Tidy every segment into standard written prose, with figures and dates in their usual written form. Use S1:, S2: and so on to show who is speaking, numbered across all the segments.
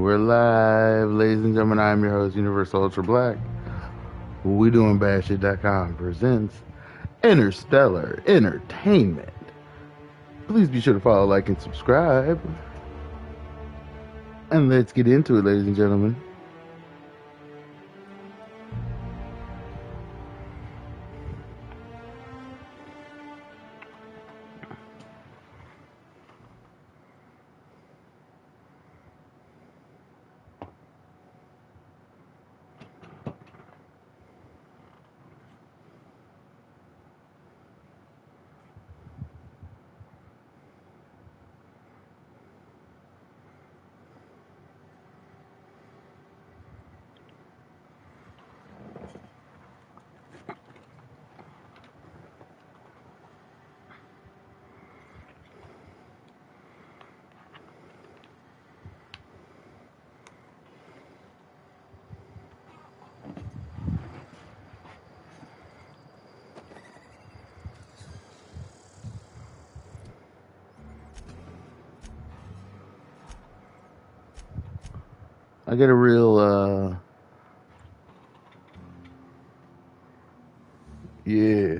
S1: We're live, ladies and gentlemen. I'm your host, Universal Ultra Black. We doing badshit.com presents Interstellar Entertainment. Please be sure to follow, like, and subscribe. And let's get into it, ladies and gentlemen. I get a real, yeah,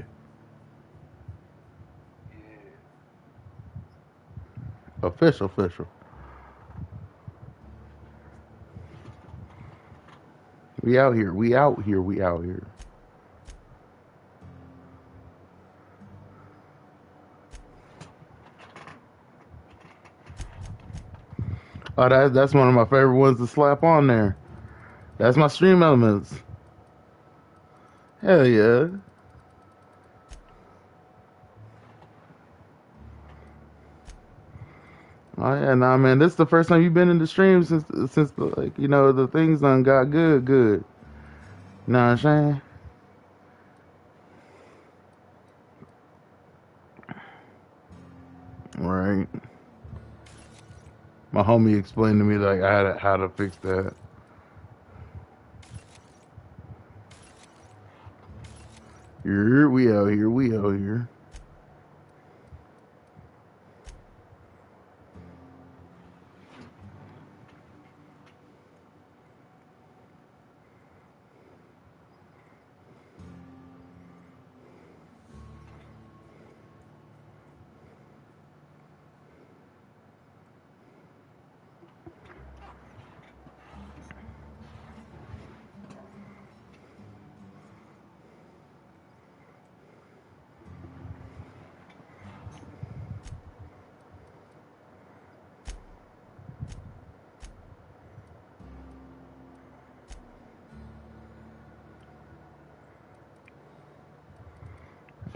S1: official. We out here. Oh, that's one of my favorite ones to slap on there. That's my stream elements. Hell yeah. Oh yeah, nah, man. This is the first time you've been in the stream since like the things done got good. Know what I'm saying? Right. My homie explained to me like how to fix that. We out here.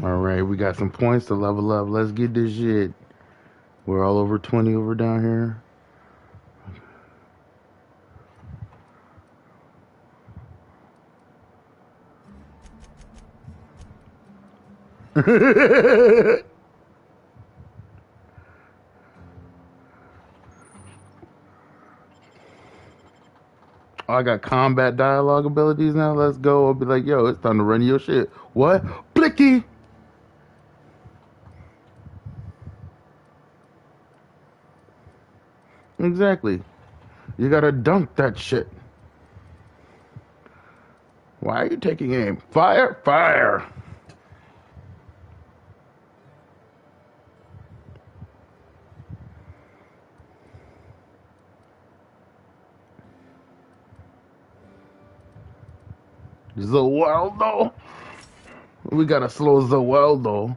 S1: All right, we got some points to level up. Let's get this shit. We're all over 20 over down here. I got combat dialogue abilities now. Let's go. I'll be like, yo, it's time to run your shit. What? Blicky! Exactly. You gotta dunk that shit. Why are you taking aim? Fire! Zawaldo. We gotta slow Zawaldo.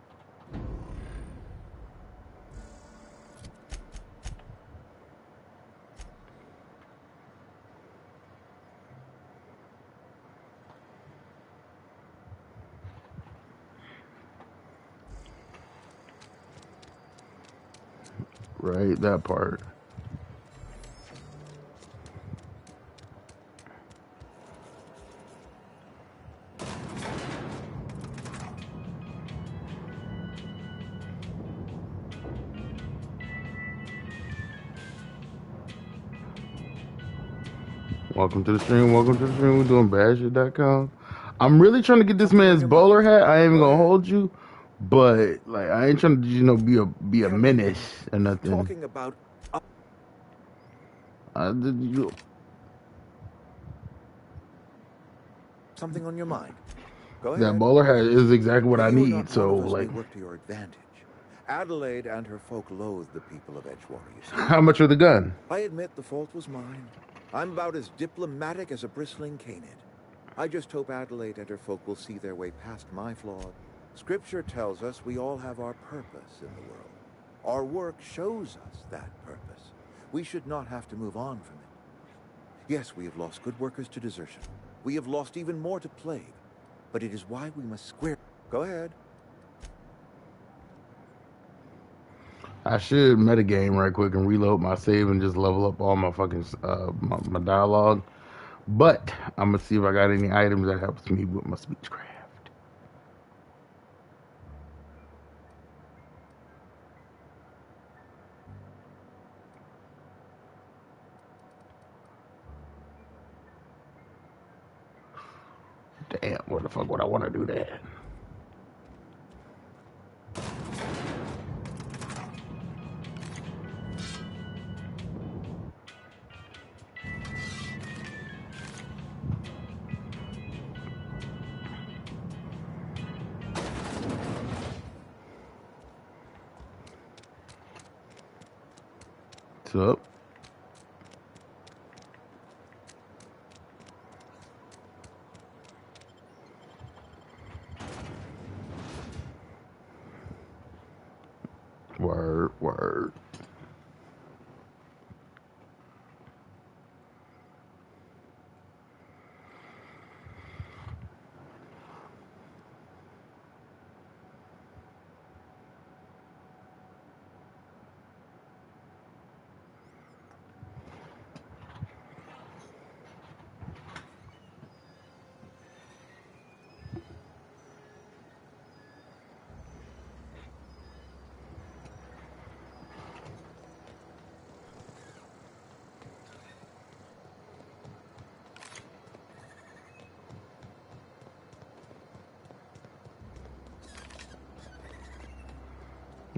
S1: Right, that part. Welcome to the stream. We're doing badshit.com. I'm really trying to get this man's bowler hat. I ain't even gonna hold you, but like I ain't trying to be a menace or nothing.
S2: Talking about
S1: You,
S2: Something on your mind? Go
S1: that
S2: ahead.
S1: bowler hat is exactly what I
S2: Believe it or
S1: need.
S2: not, one
S1: So,
S2: of us may
S1: like,
S2: work to your advantage. Adelaide and her folk loathe the people of Edgewater, you see.
S1: how much for the gun?
S2: I admit the fault was mine. I'm about as diplomatic as a bristling canid. I just hope Adelaide and her folk will see their way past my flaws. Scripture tells us we all have our purpose in the world. Our work shows us that purpose. We should not have to move on from it. Yes, we have lost good workers to desertion. We have lost even more to plague. But it is why we must square... Go ahead.
S1: I should metagame right quick and reload my save and just level up all my fucking my dialogue. But I'm gonna see if I got any items that helps me with my speechcraft. Damn, where the fuck would I want to do that? What's up? Word, word.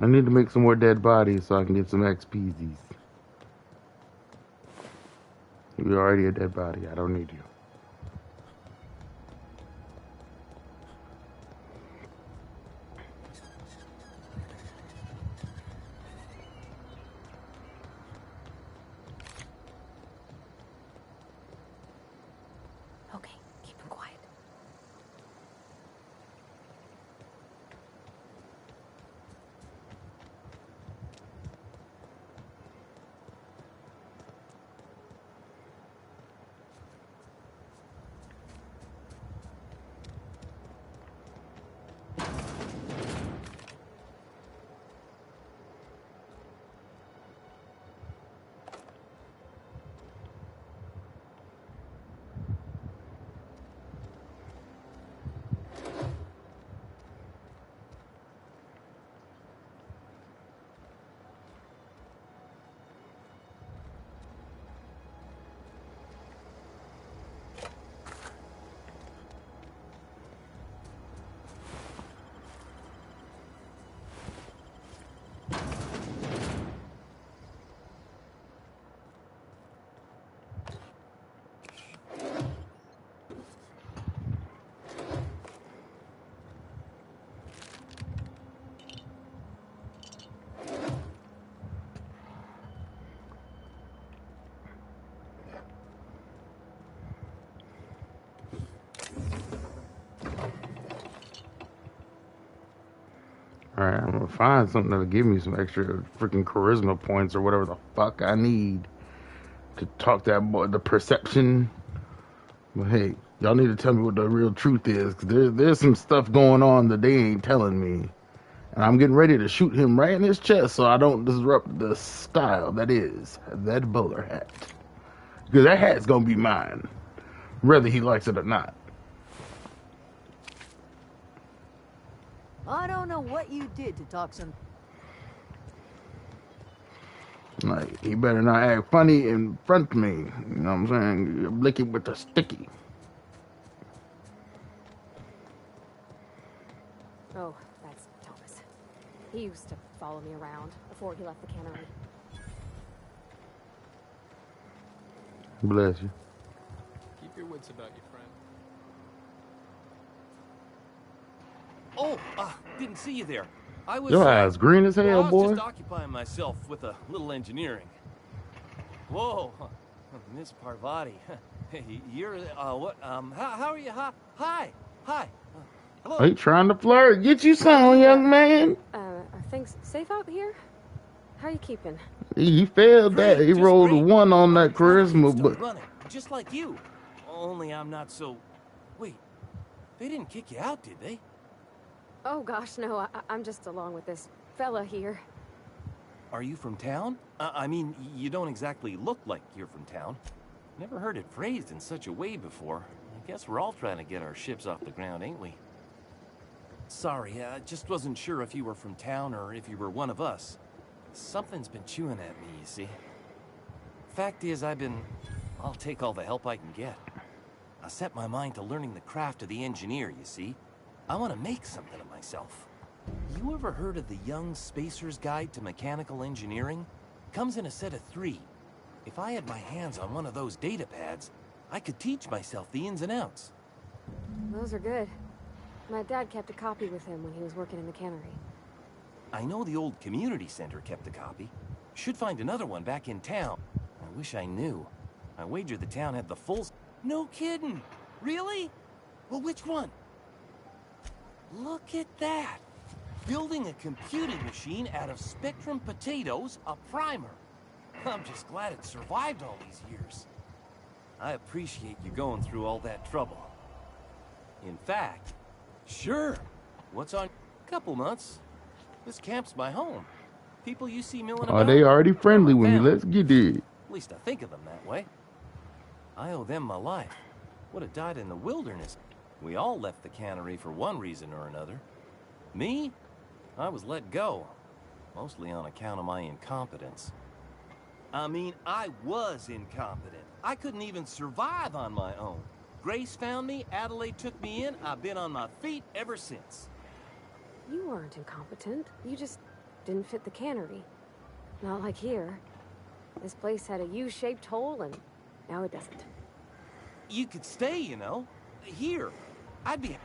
S1: I need to make some more dead bodies so I can get some XPs. You're already a dead body. I don't need you.
S3: Okay, keep him quiet. Alright, I'm gonna find something that'll give me some extra freaking charisma points or whatever the fuck I need to talk that boy, the perception. But hey, y'all need to tell me what the real truth is, because there's some stuff going on that they ain't telling me. And I'm getting ready to shoot him right in his chest so I don't disrupt the style that is that bowler hat. Because that hat's gonna be mine, whether he likes it or not.
S4: I don't know what you did to talk some...
S1: Like, he better not act funny in front of me. You know what I'm saying? Lick it with a sticky.
S3: Oh, that's Thomas. He used to follow me around before he left the cannery. Bless you.
S5: Keep your wits about you, friend.
S6: Oh, didn't see you there. I was,
S3: Your eyes green as hell,
S6: I was
S3: boy.
S6: just occupying myself with a little engineering. Whoa, Miss Parvati. Hey, you're, what, how are you? Hi. Hello.
S3: Are you trying to flirt? Get you some, young man.
S7: Are things safe out here? How are you keeping?
S3: He failed that.
S6: Great,
S3: He
S6: just
S3: rolled a
S6: great.
S3: 1 on
S6: Well,
S3: that
S6: the travel team
S3: charisma,
S6: started
S3: but
S6: running, just like you. Only I'm not so... Wait, they didn't kick you out, did they?
S7: Oh gosh, no, I'm just along with this fella here.
S6: Are you from town? I mean, you don't exactly look like you're from town. Never heard it phrased in such a way before. I guess we're all trying to get our ships off the ground, ain't we? Sorry, I just wasn't sure if you were from town or if you were one of us. Something's been chewing at me, you see. Fact is, I'll take all the help I can get. I set my mind to learning the craft of the engineer, you see. I want to make something of myself. You ever heard of the Young Spacer's Guide to Mechanical Engineering? Comes in a set of 3. If I had my hands on one of those data pads, I could teach myself the ins and outs.
S7: Those are good. My dad kept a copy with him when he was working in the cannery.
S6: I know the old community center kept a copy. Should find another one back in town. I wish I knew. I wager the town had the full... No kidding! Really? Well, which one? Look at that! Building a computing machine out of Spectrum potatoes, a primer. I'm just glad it survived all these years. I appreciate you going through all that trouble. In fact, sure. What's on... Couple months. This camp's my home. People you see milling about...
S3: are they already friendly
S6: they're my
S3: with me?
S6: family.
S3: Let's get it.
S6: At least I think of them that way. I owe them my life. Would have died in the wilderness. We all left the cannery for one reason or another. Me? I was let go. Mostly on account of my incompetence. I mean, I was incompetent. I couldn't even survive on my own. Grace found me, Adelaide took me in, I've been on my feet ever since.
S7: You weren't incompetent. You just didn't fit the cannery. Not like here. This place had a U-shaped hole, and now it doesn't.
S6: You could stay, you know. Here. I'd be...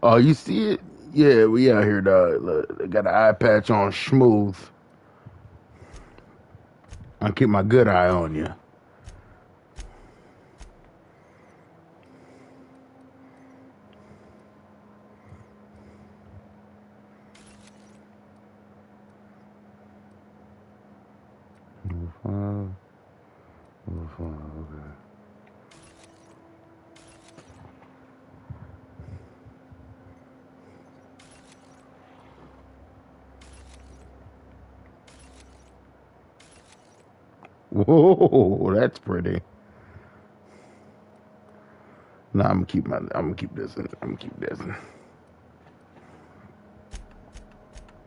S3: Oh, you see it? Yeah, we out here, dog. Look, they got an eye patch on smooth. I'll keep my good eye on you. 5. Level 5, okay. Whoa, that's pretty. Nah, I'm gonna keep this in. I'm gonna keep this in.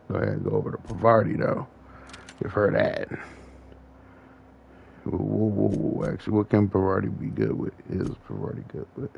S3: Go ahead and go over to Pavarti though. Give her that. Whoa. Actually, what can Pavarti be good with? Is Pavarti good with?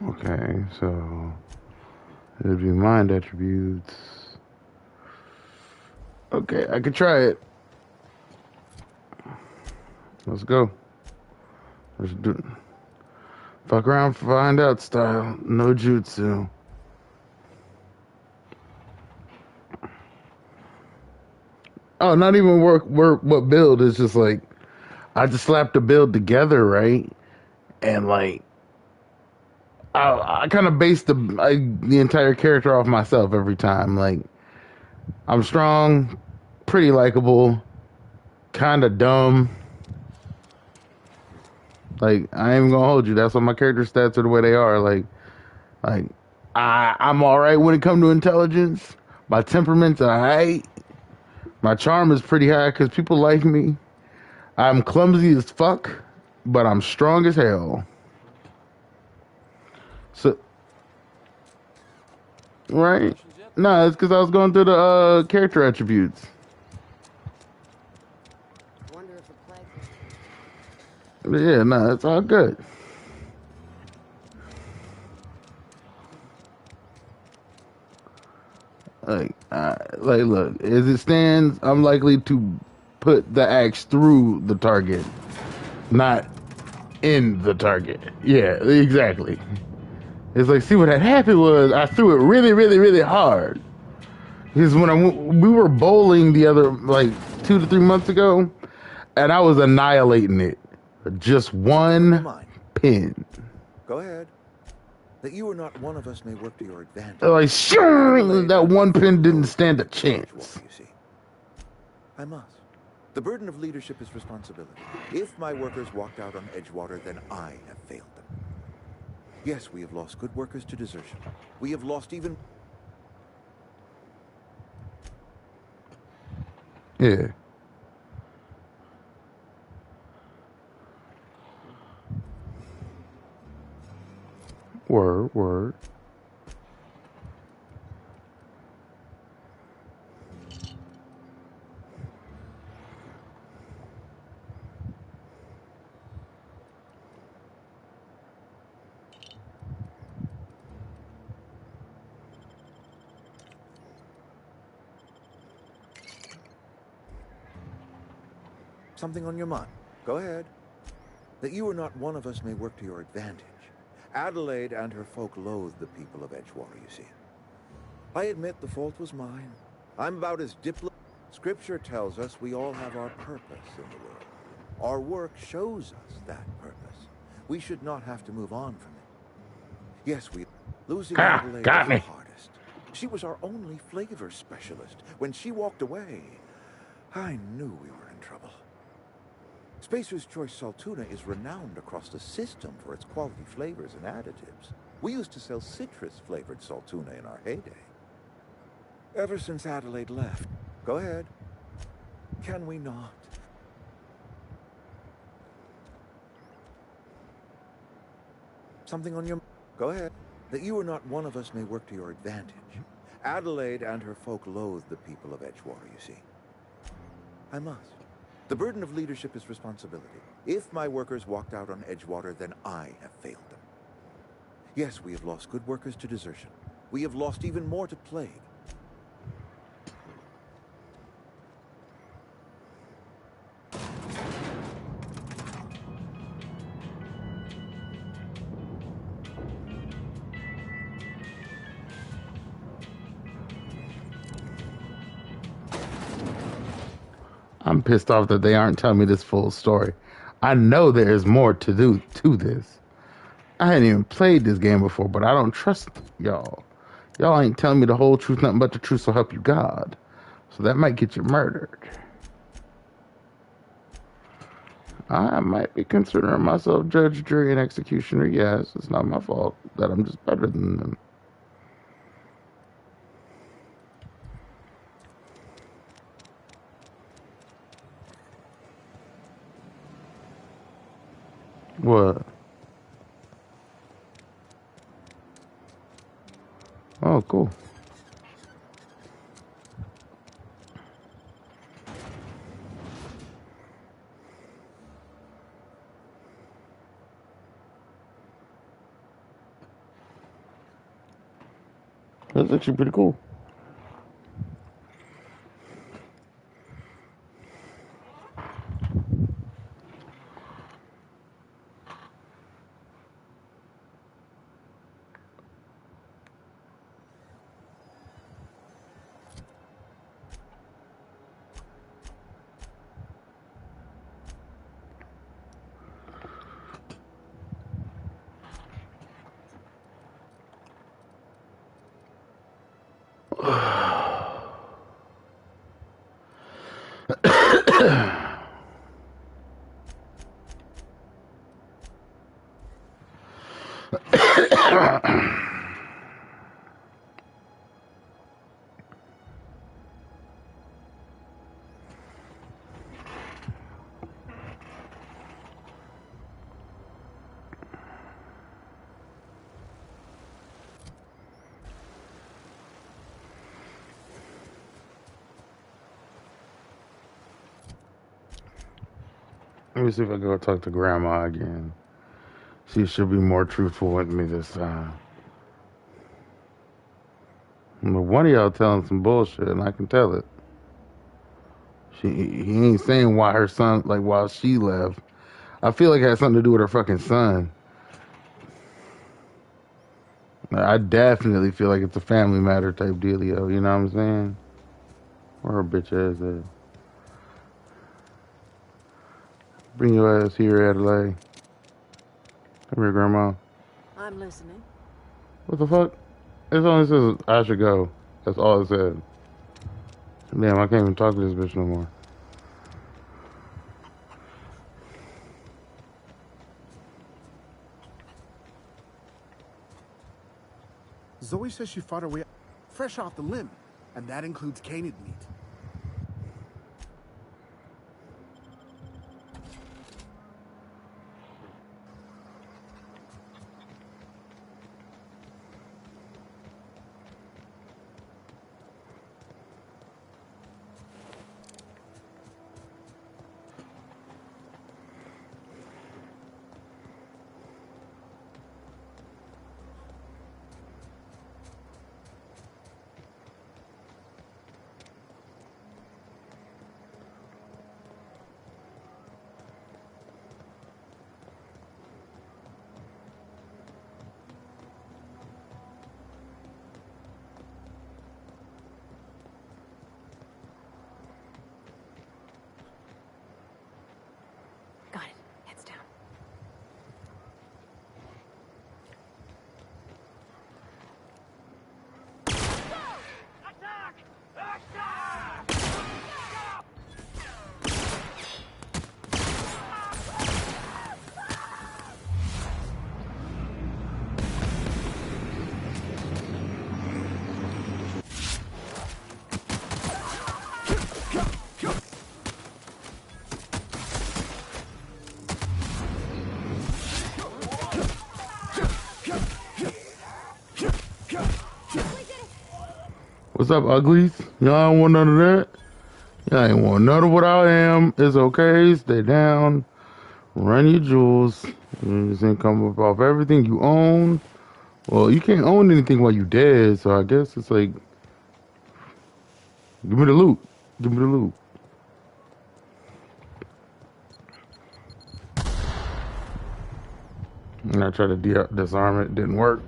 S3: Okay, so it'd be mind attributes. Okay, I could try it. Let's go. Let's do it. Fuck around, find out style. No jutsu. Oh, not even work what build. It's just like I just slapped the build together, right? And like I kind of based the entire character off myself every time. Like I'm strong, pretty likable, kind of dumb. Like I ain't even gonna hold you. That's why my character stats are the way they are. Like I'm all right when it comes to intelligence. My temperament's alright. My charm is pretty high because people like me. I'm clumsy as fuck, but I'm strong as hell. So, right? No, it's because I was going through the character attributes.
S7: Wonder if the plague.
S3: But yeah, no, it's all good. Look, as it stands, I'm likely to put the axe through the target, not in the target. Yeah, exactly. It's like, see what had happened was I threw it really, really, really hard. Because when we were bowling the other, like 2 to 3 months ago, and I was annihilating it. Just one pin.
S2: Go ahead. That you are not one of us may work to your advantage.
S3: Like, sure, that one pin didn't stand a chance.
S2: You see, I must. The burden of leadership is responsibility. If my workers walked out on Edgewater, then I have failed them. Yes, we have lost good workers to desertion. We have lost even...
S3: Yeah. Word.
S2: Something on your mind? Go ahead. That you are not one of us may work to your advantage. Adelaide and her folk loathe the people of Edgewater, you see. I admit the fault was mine. I'm about as Scripture tells us we all have our purpose in the world. Our work shows us that purpose. We should not have to move on from it. Yes, losing Adelaide was
S3: Got
S2: the
S3: me.
S2: hardest. She was our only flavor specialist. When she walked away, I knew we were in trouble. Spacer's Choice Saltuna is renowned across the system for its quality flavors and additives. We used to sell citrus-flavored Saltuna in our heyday. Ever since Adelaide left. Go ahead. Can we not? Something on your... Go ahead. That you are not one of us may work to your advantage. Adelaide and her folk loathe the people of Edgewater, you see. I must. The burden of leadership is responsibility. If my workers walked out on Edgewater, then I have failed them. Yes, we have lost good workers to desertion. We have lost even more to plague.
S3: I'm pissed off that they aren't telling me this full story. I know there is more to do to this. I hadn't even played this game before, but I don't trust y'all. Y'all ain't telling me the whole truth, nothing but the truth, so help you God. So that might get you murdered. I might be considering myself judge, jury, and executioner. Yes, it's not my fault that I'm just better than them. What? Oh, cool. That's actually pretty cool. Let me see if I can go talk to Grandma again. See if she'll be more truthful with me this time. But one of y'all telling some bullshit, and I can tell it. He ain't saying why her son, like while she left. I feel like it had something to do with her fucking son. I definitely feel like it's a family matter type dealio. You know what I'm saying? Where her bitch ass at? Bring your ass here, Adelaide. Come here, Grandma.
S4: I'm listening.
S3: What the fuck? It only says I should go. That's all it said. Damn, I can't even talk to this bitch no more.
S8: Zoe says she fought her way fresh off the limb, and that includes canid meat.
S3: What's up, uglies? Y'all don't want none of that? Y'all ain't want none of what I am. It's okay. Stay down. Run your jewels. This income up off everything you own. Well, you can't own anything while you dead, so I guess it's like, give me the loot. Give me the loot. And I tried to disarm it. Didn't work.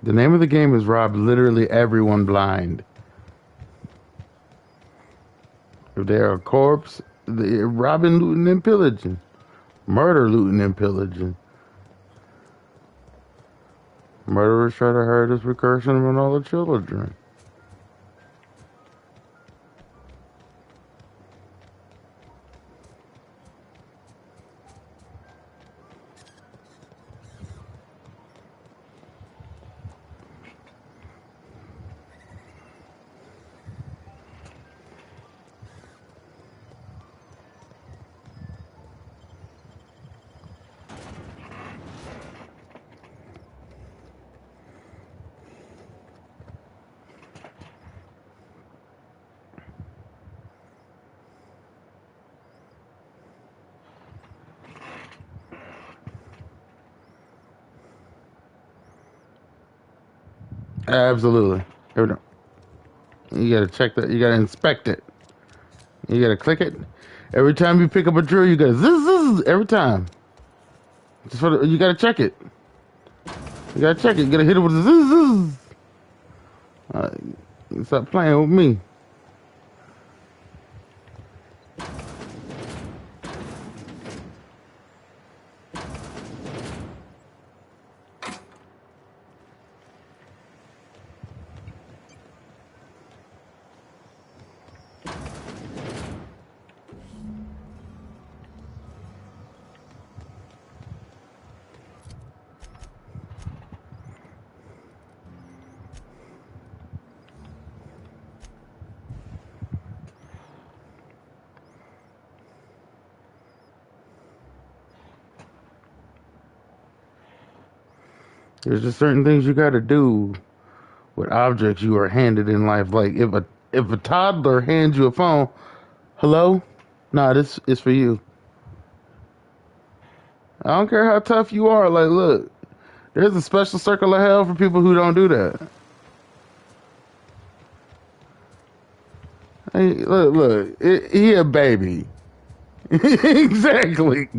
S3: The name of the game is rob literally everyone blind. If they're a corpse, they're robbing, looting, and pillaging. Murder, looting, and pillaging. Murderers try to hurt us, recursion and all the children. Absolutely. You gotta check that. You gotta inspect it. You gotta click it. Every time you pick up a drill, you gotta zzz every time. You gotta check it. You gotta check it. You gotta hit it with a zzz. Stop playing with me. There's just certain things you gotta do with objects you are handed in life. Like if a toddler hands you a phone, hello? Nah, this is for you. I don't care how tough you are. Like, look, there's a special circle of hell for people who don't do that. Hey, look, he a baby. Exactly.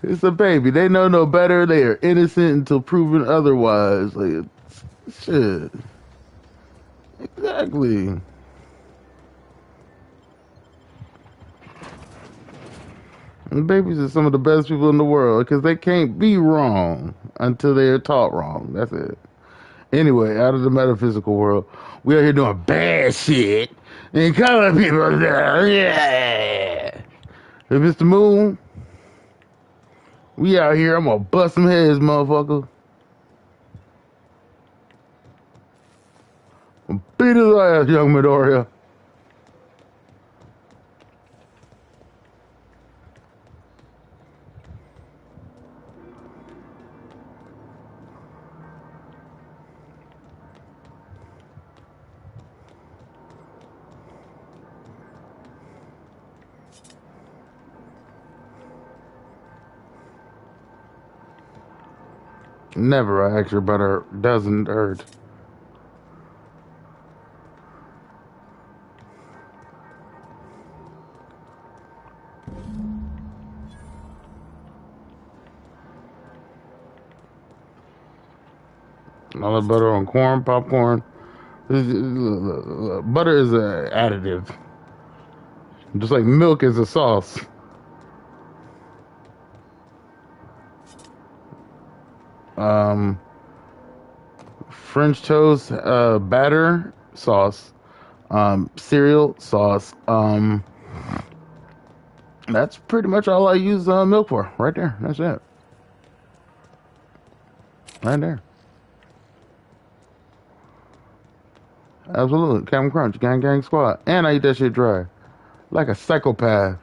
S3: It's a baby. They know no better. They are innocent until proven otherwise. Like, shit. Exactly. And babies are some of the best people in the world because they can't be wrong until they are taught wrong. That's it. Anyway, out of the metaphysical world, we are here doing bad shit and calling people down. Yeah. Hey, Mr. Moon, we out here. I'm gonna bust some heads, motherfucker. Beat his ass, young Midoriya. Never extra butter doesn't hurt. All the butter on corn, popcorn. Butter is an additive. Just like milk is a sauce. French toast, batter, sauce. Cereal, sauce. That's pretty much all I use milk for. Right there. That's it. Right there. Absolutely. Captain Crunch, gang gang squad. And I eat that shit dry. Like a psychopath.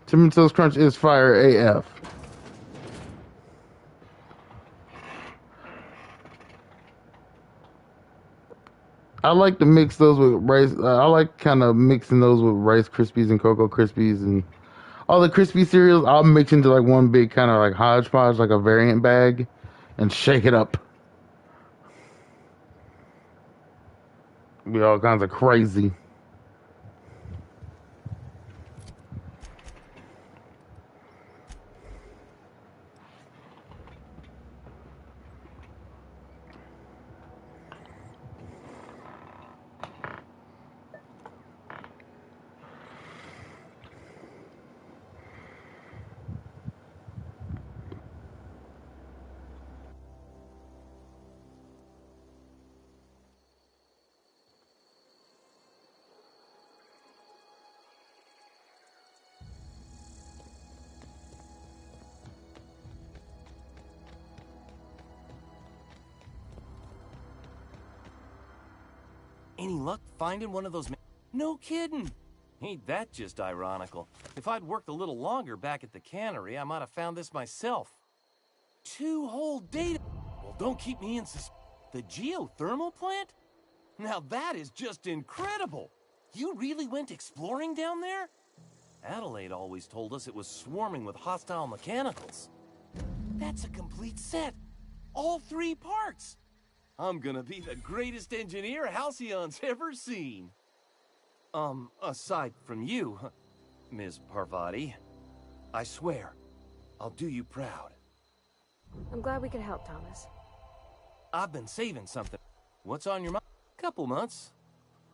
S3: Cinnamon Toast Crunch is fire AF. I like to mix those with rice. I like kind of mixing those with Rice Krispies and Cocoa Krispies and all the crispy cereals. I'll mix into like one big kind of like hodgepodge, like a variant bag, and shake it up. Be all kinds of crazy.
S6: Any luck finding one of those No kidding. Ain't that just ironical? If I'd worked a little longer back at the cannery, I might have found this myself. 2 whole days. Well, don't keep me in The geothermal plant? Now that is just incredible. You really went exploring down there? Adelaide always told us it was swarming with hostile mechanicals. That's a complete set. All 3 parts. I'm gonna be the greatest engineer Halcyon's ever seen. Aside from you, Ms. Parvati, I swear, I'll do you proud.
S7: I'm glad we could help, Thomas.
S6: I've been saving something. What's on your mind? Couple months.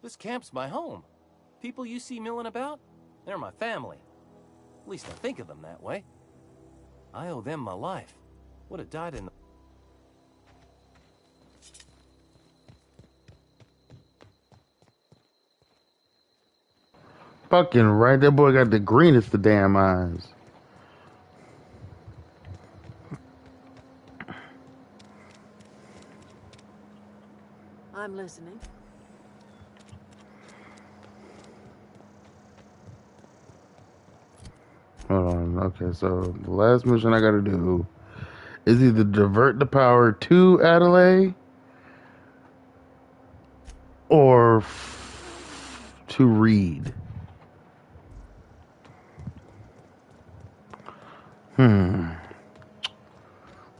S6: This camp's my home. People you see milling about, they're my family. At least I think of them that way. I owe them my life. Would have died in the...
S3: Fucking right. That boy got the greenest of damn eyes.
S4: I'm listening.
S3: Hold on. Okay, so the last mission I gotta do is either divert the power to Adelaide or to Reed.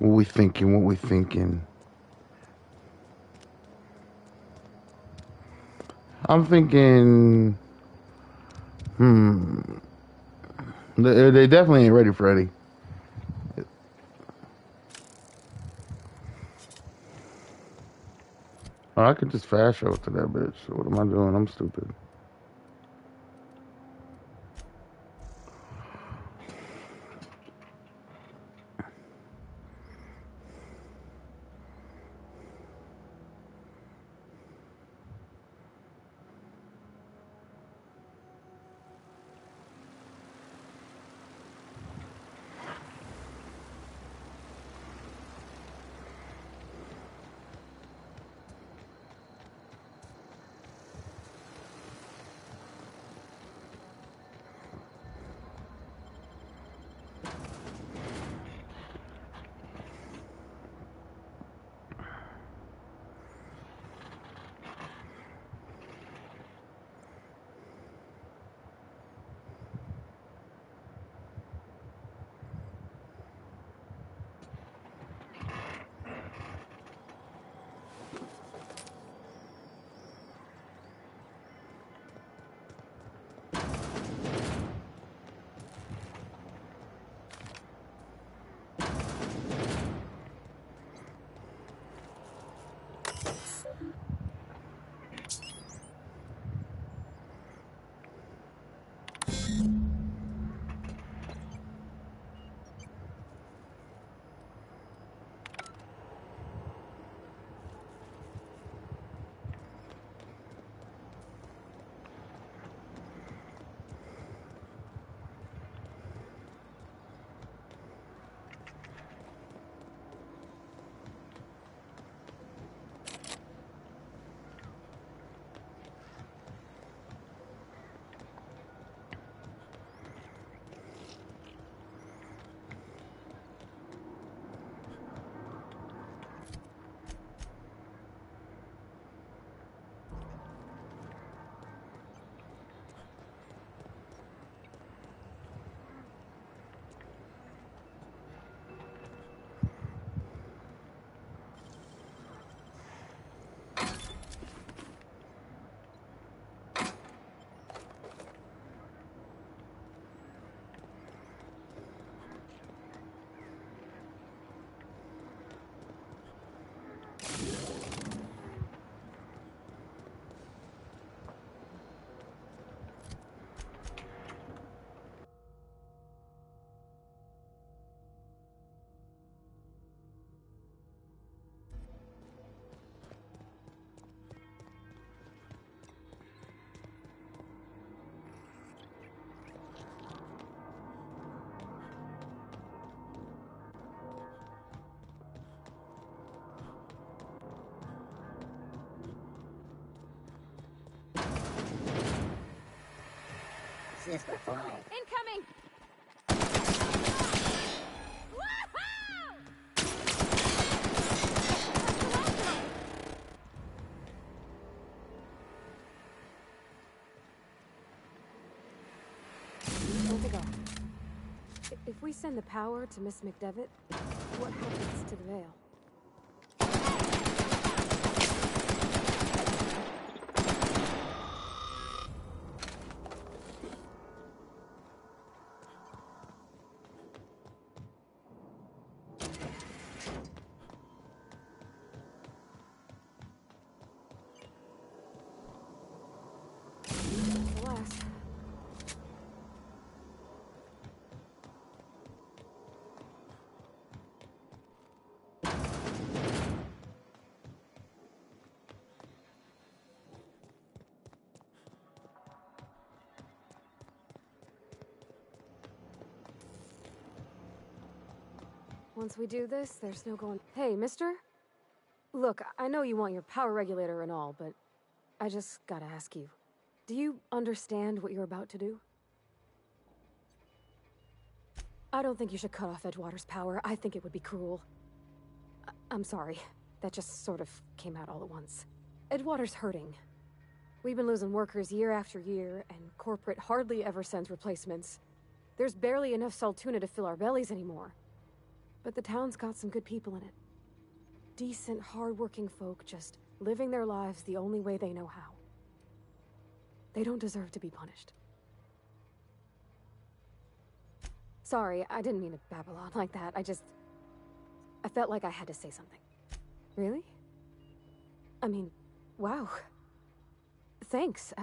S3: What we thinking? What we thinking? I'm thinking. They definitely ain't ready, Freddy. Oh, I could just fast show it to that bitch. What am I doing? I'm stupid.
S7: Incoming! Where'd they go? If we send the power to Miss McDevitt, what happens to the veil? Alas. Once we do this, there's no going... Hey, mister? Look, I know you want your power regulator and all, but I just gotta ask you. Do you understand what you're about to do? I don't think you should cut off Edgewater's power. I think it would be cruel. I'm sorry. That just sort of came out all at once. Edgewater's hurting. We've been losing workers year after year, and corporate hardly ever sends replacements. There's barely enough Saltuna to fill our bellies anymore. But the town's got some good people in it. Decent, hard-working folk just living their lives the only way they know how. They don't deserve to be punished. Sorry, I didn't mean to babble on like that. I felt like I had to say something. Really? I mean, wow. Thanks.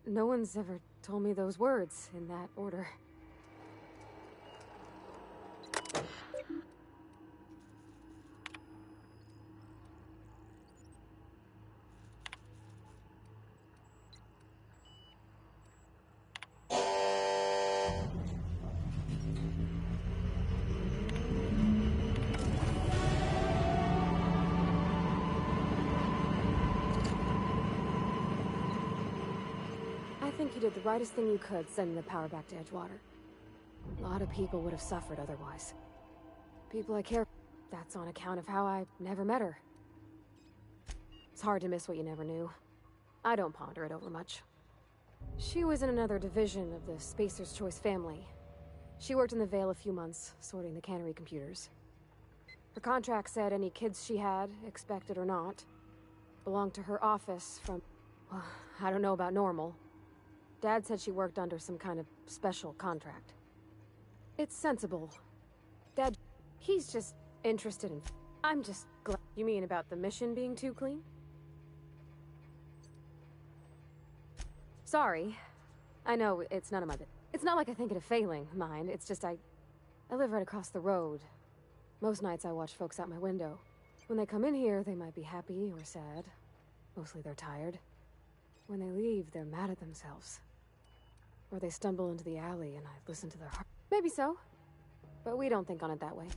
S7: No one's ever told me those words in that order. I think you did the rightest thing you could sending the power back to Edgewater. A lot of people would have suffered otherwise. People I care. That's on account of how I never met her. It's hard to miss what you never knew. I don't ponder it over much. She was in another division of the Spacer's Choice family. She worked in the Vale a few months, sorting the cannery computers. Her contract said any kids she had, expected or not, belonged to her office from... well, I don't know about normal. Dad said she worked under some kind of special contract. It's sensible. Dad, he's just interested in... I'm just glad... You mean about the mission being too clean? Sorry. I know, it's none of my business. It's not like I think it a failing, mind. It's just I live right across the road. Most nights I watch folks out my window. When they come in here, they might be happy or sad. Mostly they're tired. When they leave, they're mad at themselves. Or they stumble into the alley and I listen to their heart. Maybe so. But we don't think on it that way.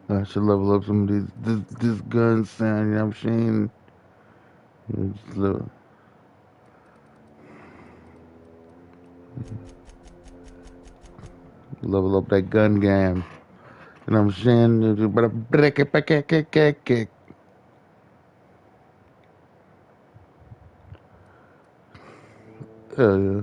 S3: I should level up some of this gun sound, you know what I'm saying? Just level up that gun game. You know what I'm saying? But break it, break it, kick, kick, kick. Hell yeah.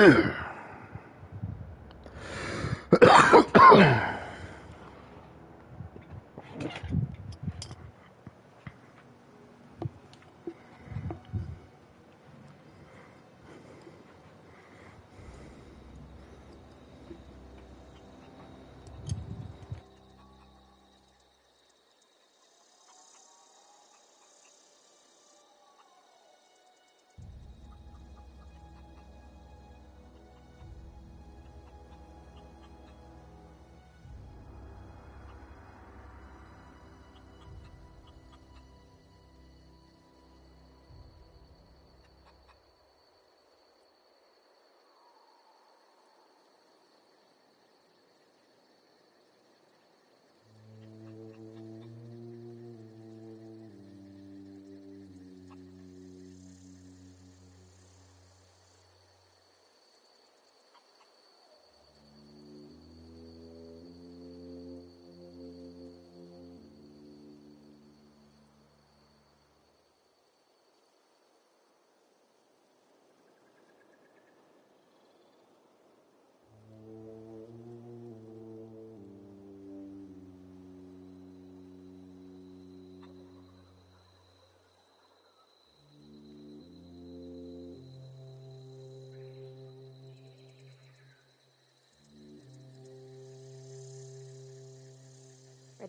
S7: Ready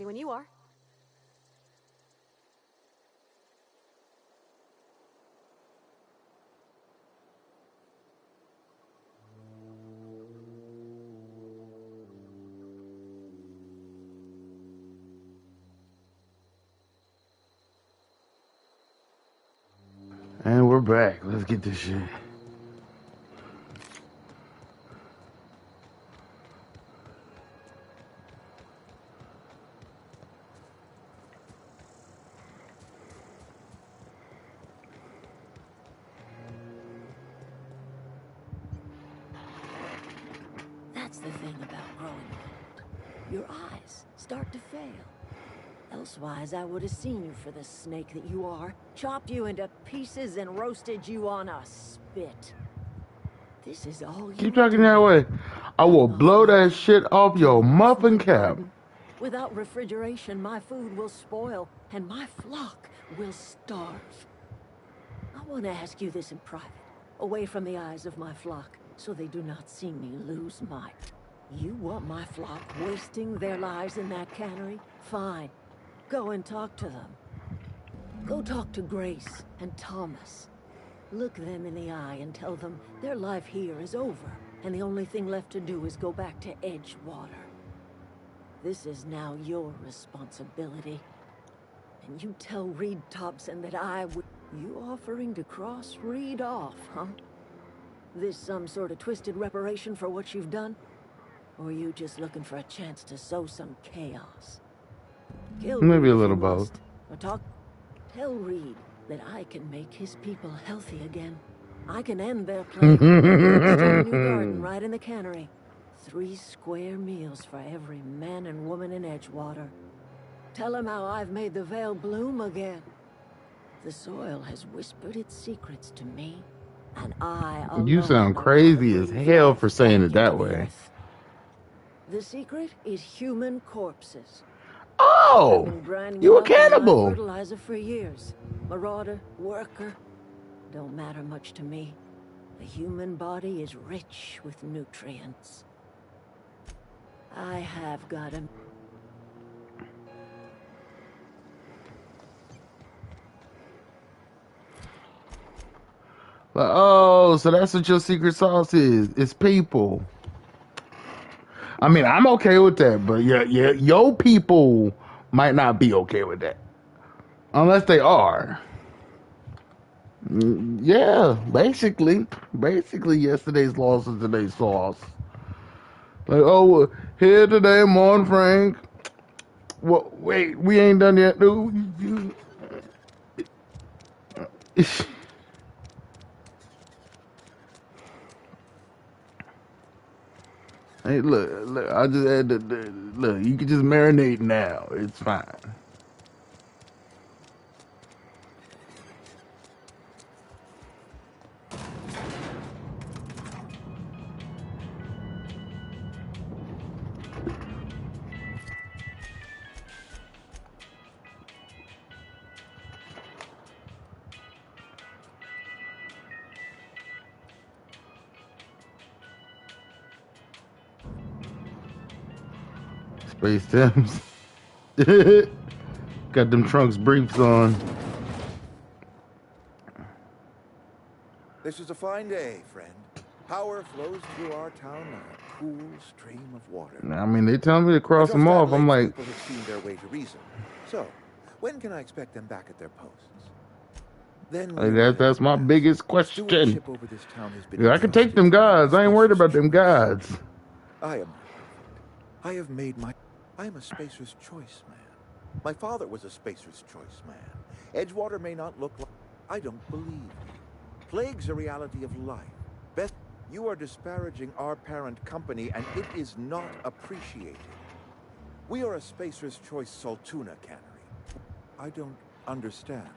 S7: when you are.
S3: And we're back. Let's get this shit.
S4: That's the thing about growing old. Your eyes start to fail. Elsewise, I would have seen you for the snake that you are, chopped you into pieces and roasted you on a spit. This is all you
S3: Keep talking that
S4: do.
S3: way. I will blow that shit off your muffin cap.
S4: Without refrigeration, my food will spoil, and my flock will starve. I want to ask you this in private, away from the eyes of my flock, so they do not see me lose my... You want my flock wasting their lives in that cannery? Fine. Go and talk to them. Go talk to Grace and Thomas. Look them in the eye and tell them their life here is over, and the only thing left to do is go back to Edgewater. This is now your responsibility. And you tell Reed Thompson that I would... You offering to cross Reed off, huh? This some sort of twisted reparation for what you've done? Or are you just looking for a chance to sow some chaos? Kill
S3: Maybe
S4: Reed
S3: a
S4: if
S3: little
S4: you
S3: both.
S4: must. Or tell Reed that I can make his people healthy again. I can end their plague. Start a new garden right in the cannery. 3 square meals for every man and woman in Edgewater. Tell him how I've made the Vale bloom again. The soil has whispered its secrets to me, and I alone
S3: You sound
S4: know how to
S3: crazy as
S4: breathe
S3: hell
S4: life
S3: for saying
S4: back
S3: it that
S4: into the
S3: way.
S4: earth. The secret is human corpses. I've
S3: Oh,
S4: been grinding
S3: you
S4: them
S3: a
S4: up as my
S3: cannibal.
S4: fertilizer for years. Marauder, worker, don't matter much to me. The human body is rich with nutrients. I have got a...
S3: Like, oh, so that's what your secret sauce is. It's people. I mean, I'm okay with that, but yeah, your people might not be okay with that. Unless they are. Yeah, basically. Basically, yesterday's loss is today's sauce. Like, oh, here today, Morn Frank. Well, wait, we ain't done yet, dude. Hey, look, I just had to, look, you can just marinate now. It's fine. Space Tims. Got them trunks briefs on.
S2: This is a fine day, friend. Power flows through our town like a cool stream of water.
S3: I mean, they telling me to
S2: I
S3: cross them
S2: trust
S3: off. I'm
S2: Adelaide's
S3: like,
S2: people have seen their way to reason. So, when can I expect them back at their posts? Then
S3: that's my biggest question.
S2: Stewardship over this town has been
S3: Yeah, I can take them
S2: entrusted to me
S3: gods.
S2: by
S3: I ain't worried
S2: Spacer's
S3: about them
S2: choice.
S3: gods.
S2: I am not perfect. I have made my... I am a Spacer's choice man. My father was a Spacer's choice man. Edgewater may not look like... I don't believe you. Plague's a reality of life. Best... You are disparaging our parent company, and it is not appreciated. We are a Spacer's choice Saltuna cannery. I don't understand.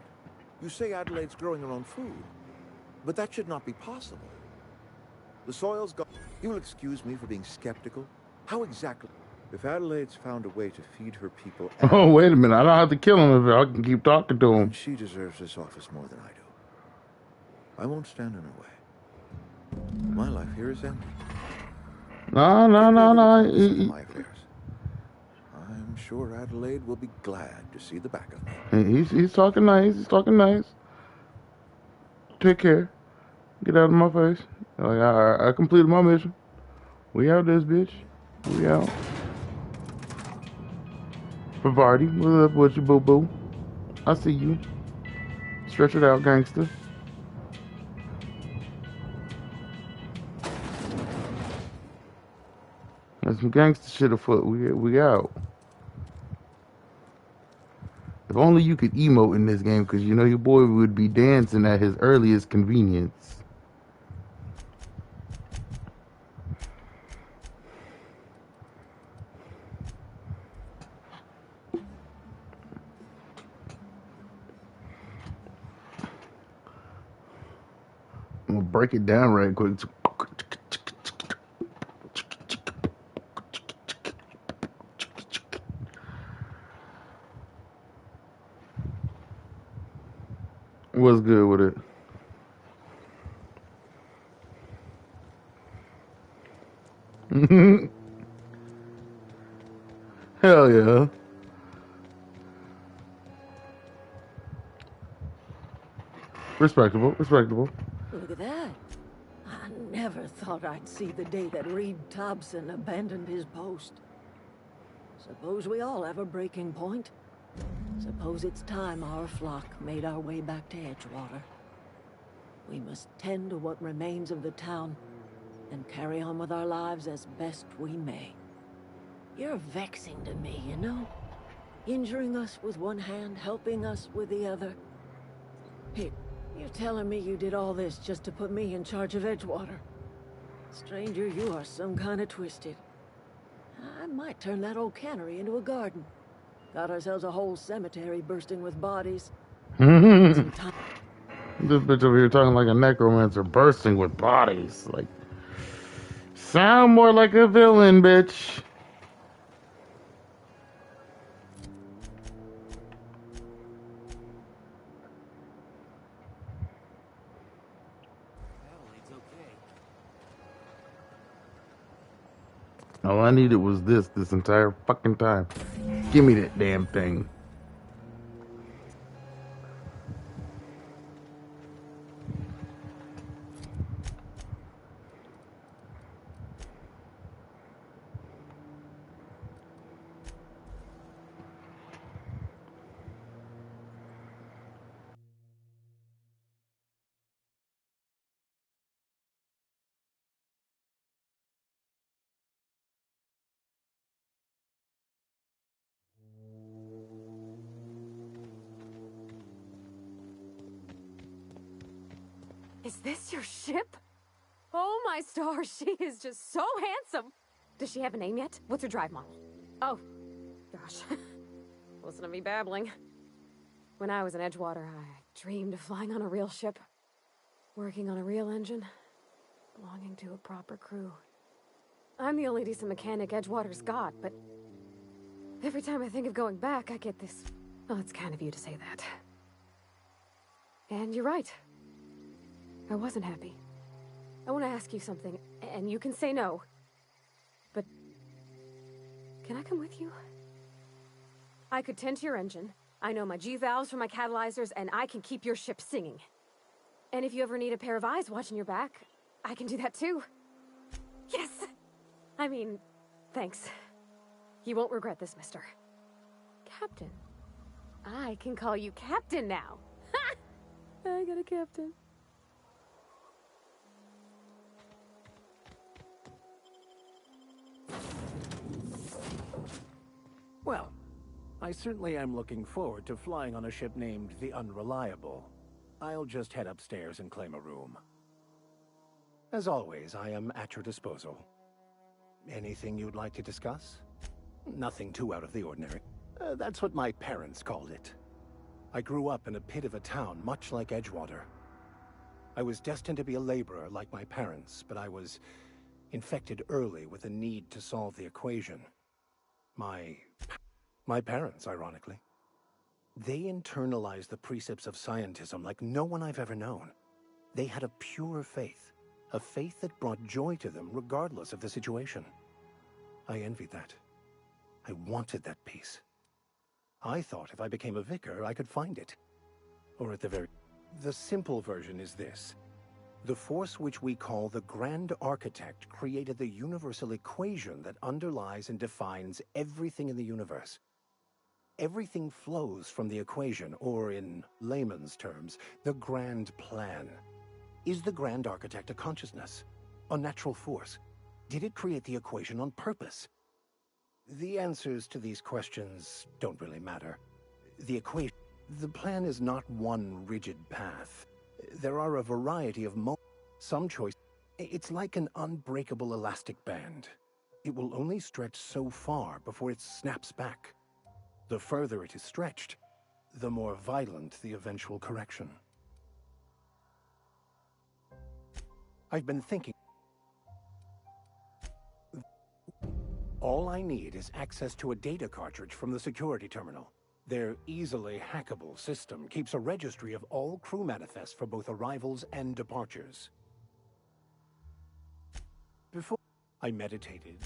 S2: You say Adelaide's growing her own food, but that should not be possible. The soil's gone. You will excuse me for being skeptical. How exactly? If Adelaide's found a way to feed her people...
S3: Oh, wait a minute. I don't have to kill him if I can keep talking to him.
S2: And she deserves this office more than I do. I won't stand in her way. My life here is ended.
S3: No.
S2: My affairs. I'm sure Adelaide will be glad to see the back of me.
S3: He's talking nice. He's talking nice. Take care. Get out of my face. Like, I completed my mission. We out this bitch. We out. Bavardi, what's up with you, boo boo? I see you. Stretch it out, gangster. There's some gangster shit afoot. We out. If only you could emote in this game, because you know your boy would be dancing at his earliest convenience. I'm gonna break it down right quick. What's good with it? Hell yeah. Respectable.
S4: Look at that. I never thought I'd see the day that Reed Thompson abandoned his post. Suppose we all have a breaking point. Suppose it's time our flock made our way back to Edgewater. We must tend to what remains of the town and carry on with our lives as best we may. You're vexing to me, you know? Injuring us with one hand, helping us with the other. Here, you're telling me you did all this just to put me in charge of Edgewater? Stranger, you are some kind of twisted. I might turn that old cannery into a garden. Got ourselves a whole cemetery bursting with bodies.
S3: This bitch over here talking like a necromancer, bursting with bodies. Like, sound more like a villain, bitch. All I needed was this entire fucking time. Give me that damn thing.
S7: Is this your ship? Oh my stars, she is just so handsome. Does she have a name yet? What's her drive model? Oh, gosh. Listen to me babbling. When I was in Edgewater, I dreamed of flying on a real ship, working on a real engine, belonging to a proper crew. I'm the only decent mechanic Edgewater's got, but every time I think of going back, I get this... Well, it's kind of you to say that. And you're right. I wasn't happy. I want to ask you something, and you can say no. But Can I come with you? I could tend to your engine. I know my G-valves from my catalyzers, and I can keep your ship singing. And if you ever need a pair of eyes watching your back, I can do that too. Yes! I mean, thanks. You won't regret this, mister. Captain. I can call you Captain now. Ha! I got a captain.
S9: Well, I certainly am looking forward to flying on a ship named the Unreliable. I'll just head upstairs and claim a room. As always, I am at your disposal. Anything you'd like to discuss? Nothing too out of the ordinary. That's what my parents called it. I grew up in a pit of a town much like Edgewater. I was destined to be a laborer like my parents, but I was infected early with a need to solve the equation. My parents, ironically. They internalized the precepts of scientism like no one I've ever known. They had a pure faith, a faith that brought joy to them regardless of the situation. I envied that. I wanted that peace. I thought if I became a vicar, I could find it. Or at the very... The simple version is this. The force which we call the Grand Architect created the universal equation that underlies and defines everything in the universe. Everything flows from the equation, or in layman's terms, the grand plan. Is the Grand Architect a consciousness? A natural force? Did it create the equation on purpose? The answers to these questions don't really matter. The plan is not one rigid path. There are a variety of some choice. It's like an unbreakable elastic band. It will only stretch so far before it snaps back. The further it is stretched, the more violent the eventual correction. I've been thinking. All I need is access to a data cartridge from the security terminal. Their easily hackable system keeps a registry of all crew manifests for both arrivals and departures. Before I meditated,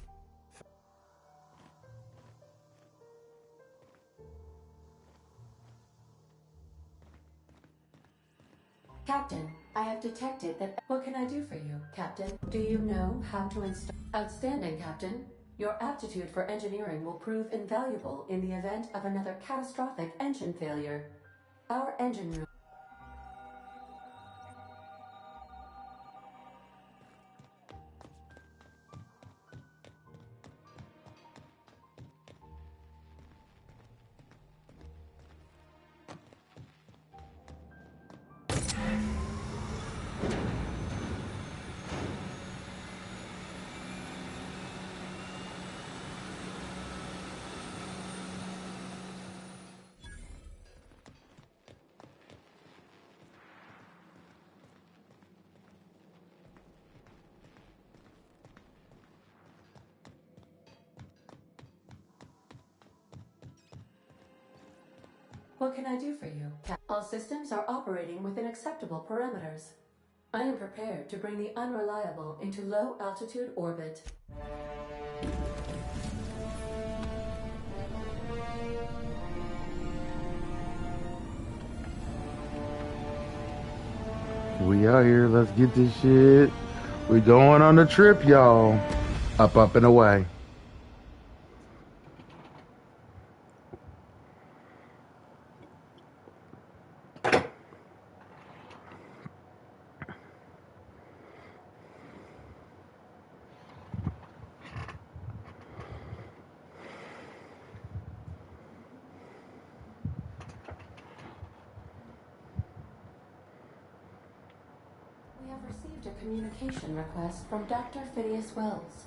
S10: Captain, I have detected that... What can I do for you, Captain? Do you know how to install... Outstanding, Captain. Your aptitude for engineering will prove invaluable in the event of another catastrophic engine failure. Our engine room... What can I do for you? All systems are operating within acceptable parameters. I am prepared to bring the Unreliable into low-altitude orbit.
S3: We out here. Let's get this shit. We going on the trip, y'all. Up, up, and away.
S10: We have received a communication request from Dr. Phineas Wells.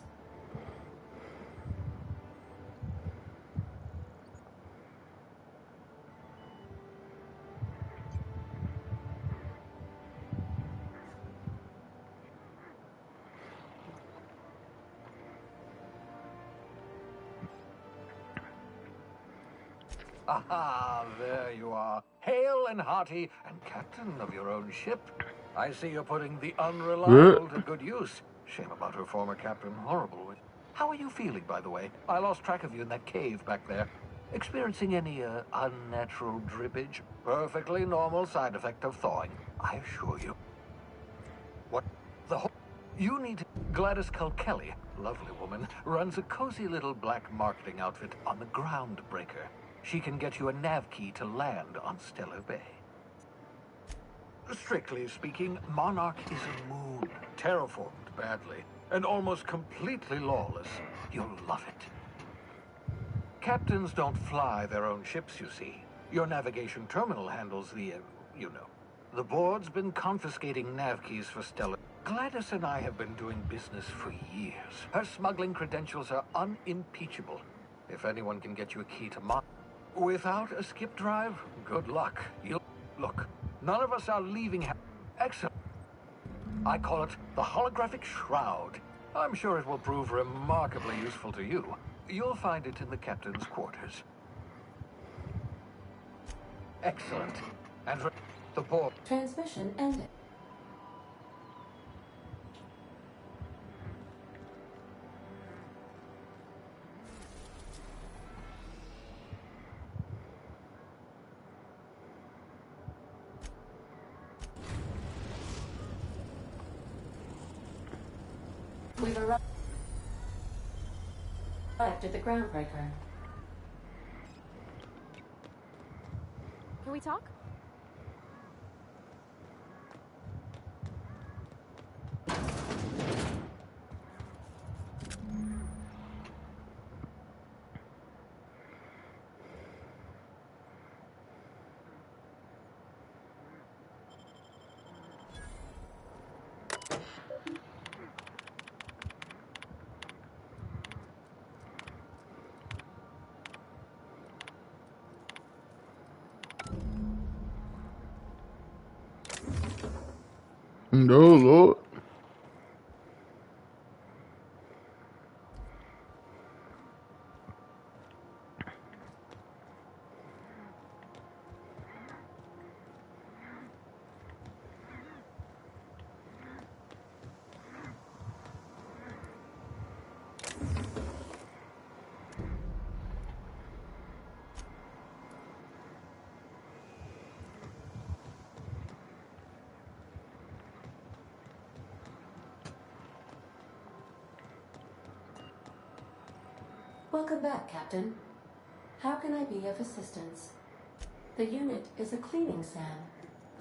S11: Aha, there you are. Hale and hearty, and captain of your own ship. I see you're putting the Unreliable to good use. Shame about her former captain. Horrible. How are you feeling, by the way? I lost track of you in that cave back there. Experiencing any, unnatural drippage? Perfectly normal side effect of thawing, I assure you. What? The whole... You need to... Gladys Kelly, lovely woman, runs a cozy little black marketing outfit on the Groundbreaker. She can get you a nav key to land on Stellar Bay. Strictly speaking, Monarch is a moon, terraformed badly, and almost completely lawless. You'll love it. Captains don't fly their own ships, you see. Your navigation terminal handles the, you know. The board's been confiscating nav keys for Stellar. Gladys and I have been doing business for years. Her smuggling credentials are unimpeachable. If anyone can get you a key to without a skip drive, good luck. Look, none of us are leaving. Excellent. I call it the holographic shroud. I'm sure it will prove remarkably useful to you. You'll find it in the captain's quarters. Excellent. And the board.
S10: Transmission ended. We've arrived at the Groundbreaker.
S7: Can we talk?
S3: No, Lord.
S10: Welcome back, Captain. How can I be of assistance? The unit is a cleaning SAM.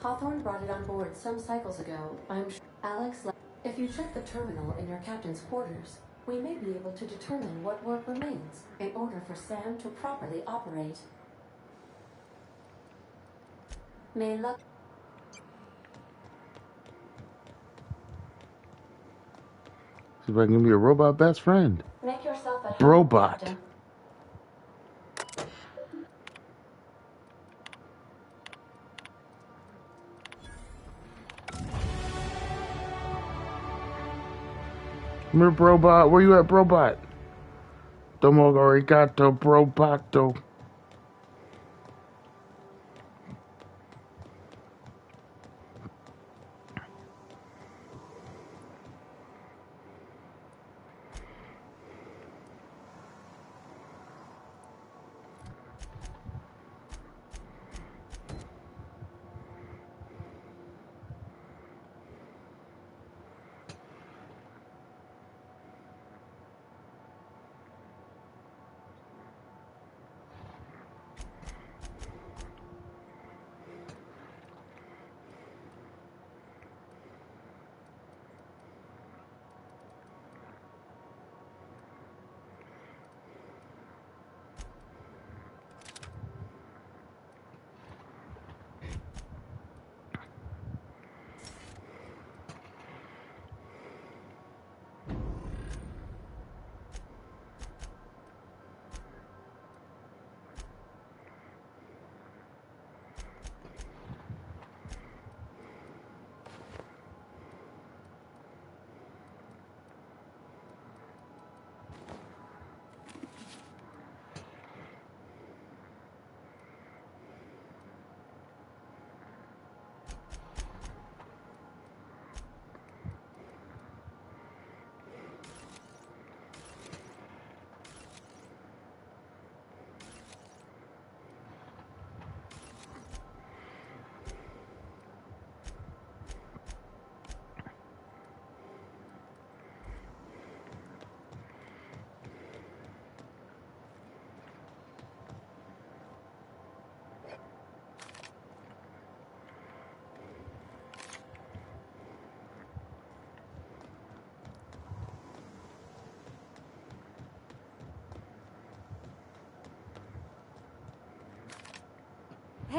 S10: Hawthorne brought it on board some cycles ago. I'm sure if you check the terminal in your captain's quarters, we may be able to determine what work remains in order for SAM to properly operate. May luck.
S3: See if I can be a robot best friend.
S10: Make yourself at home,
S3: Robot.
S10: Captain.
S3: Come here, Brobot. Where you at, Brobot? Domo arigato, Brobato.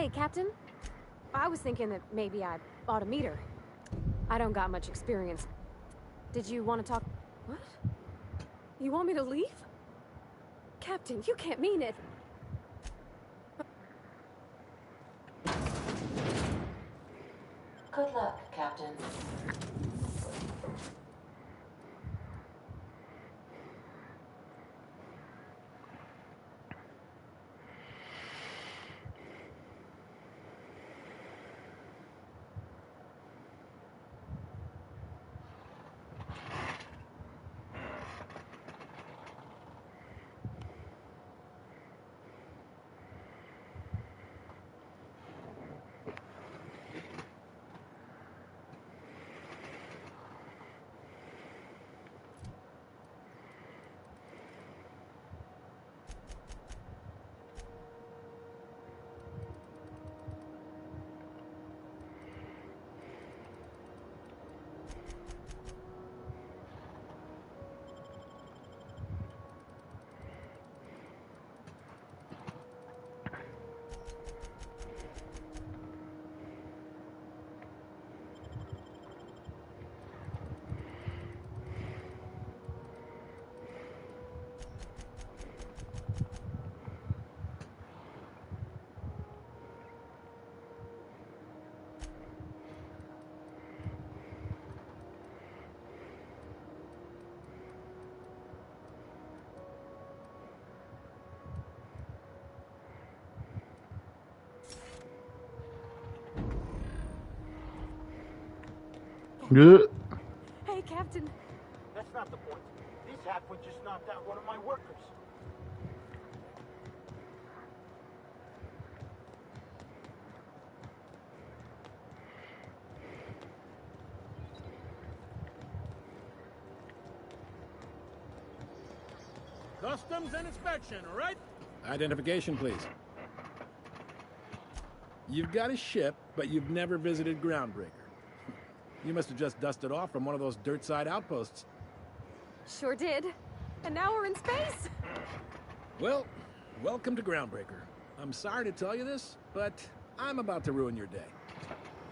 S7: Hey, Captain. I was thinking that maybe I ought to meet her. I don't got much experience. Did you want to talk? What? You want me to leave? Captain, you can't mean it.
S10: Good luck, Captain.
S3: Good.
S7: Hey, Captain.
S12: That's not the point. This halfwit just knocked out one of my workers.
S13: Customs and inspection, all right? Identification, please. You've got a ship, but you've never visited Groundbreaker. You must have just dusted off from one of those dirt-side outposts.
S7: Sure did. And now we're in space.
S13: Well, welcome to Groundbreaker. I'm sorry to tell you this, but I'm about to ruin your day.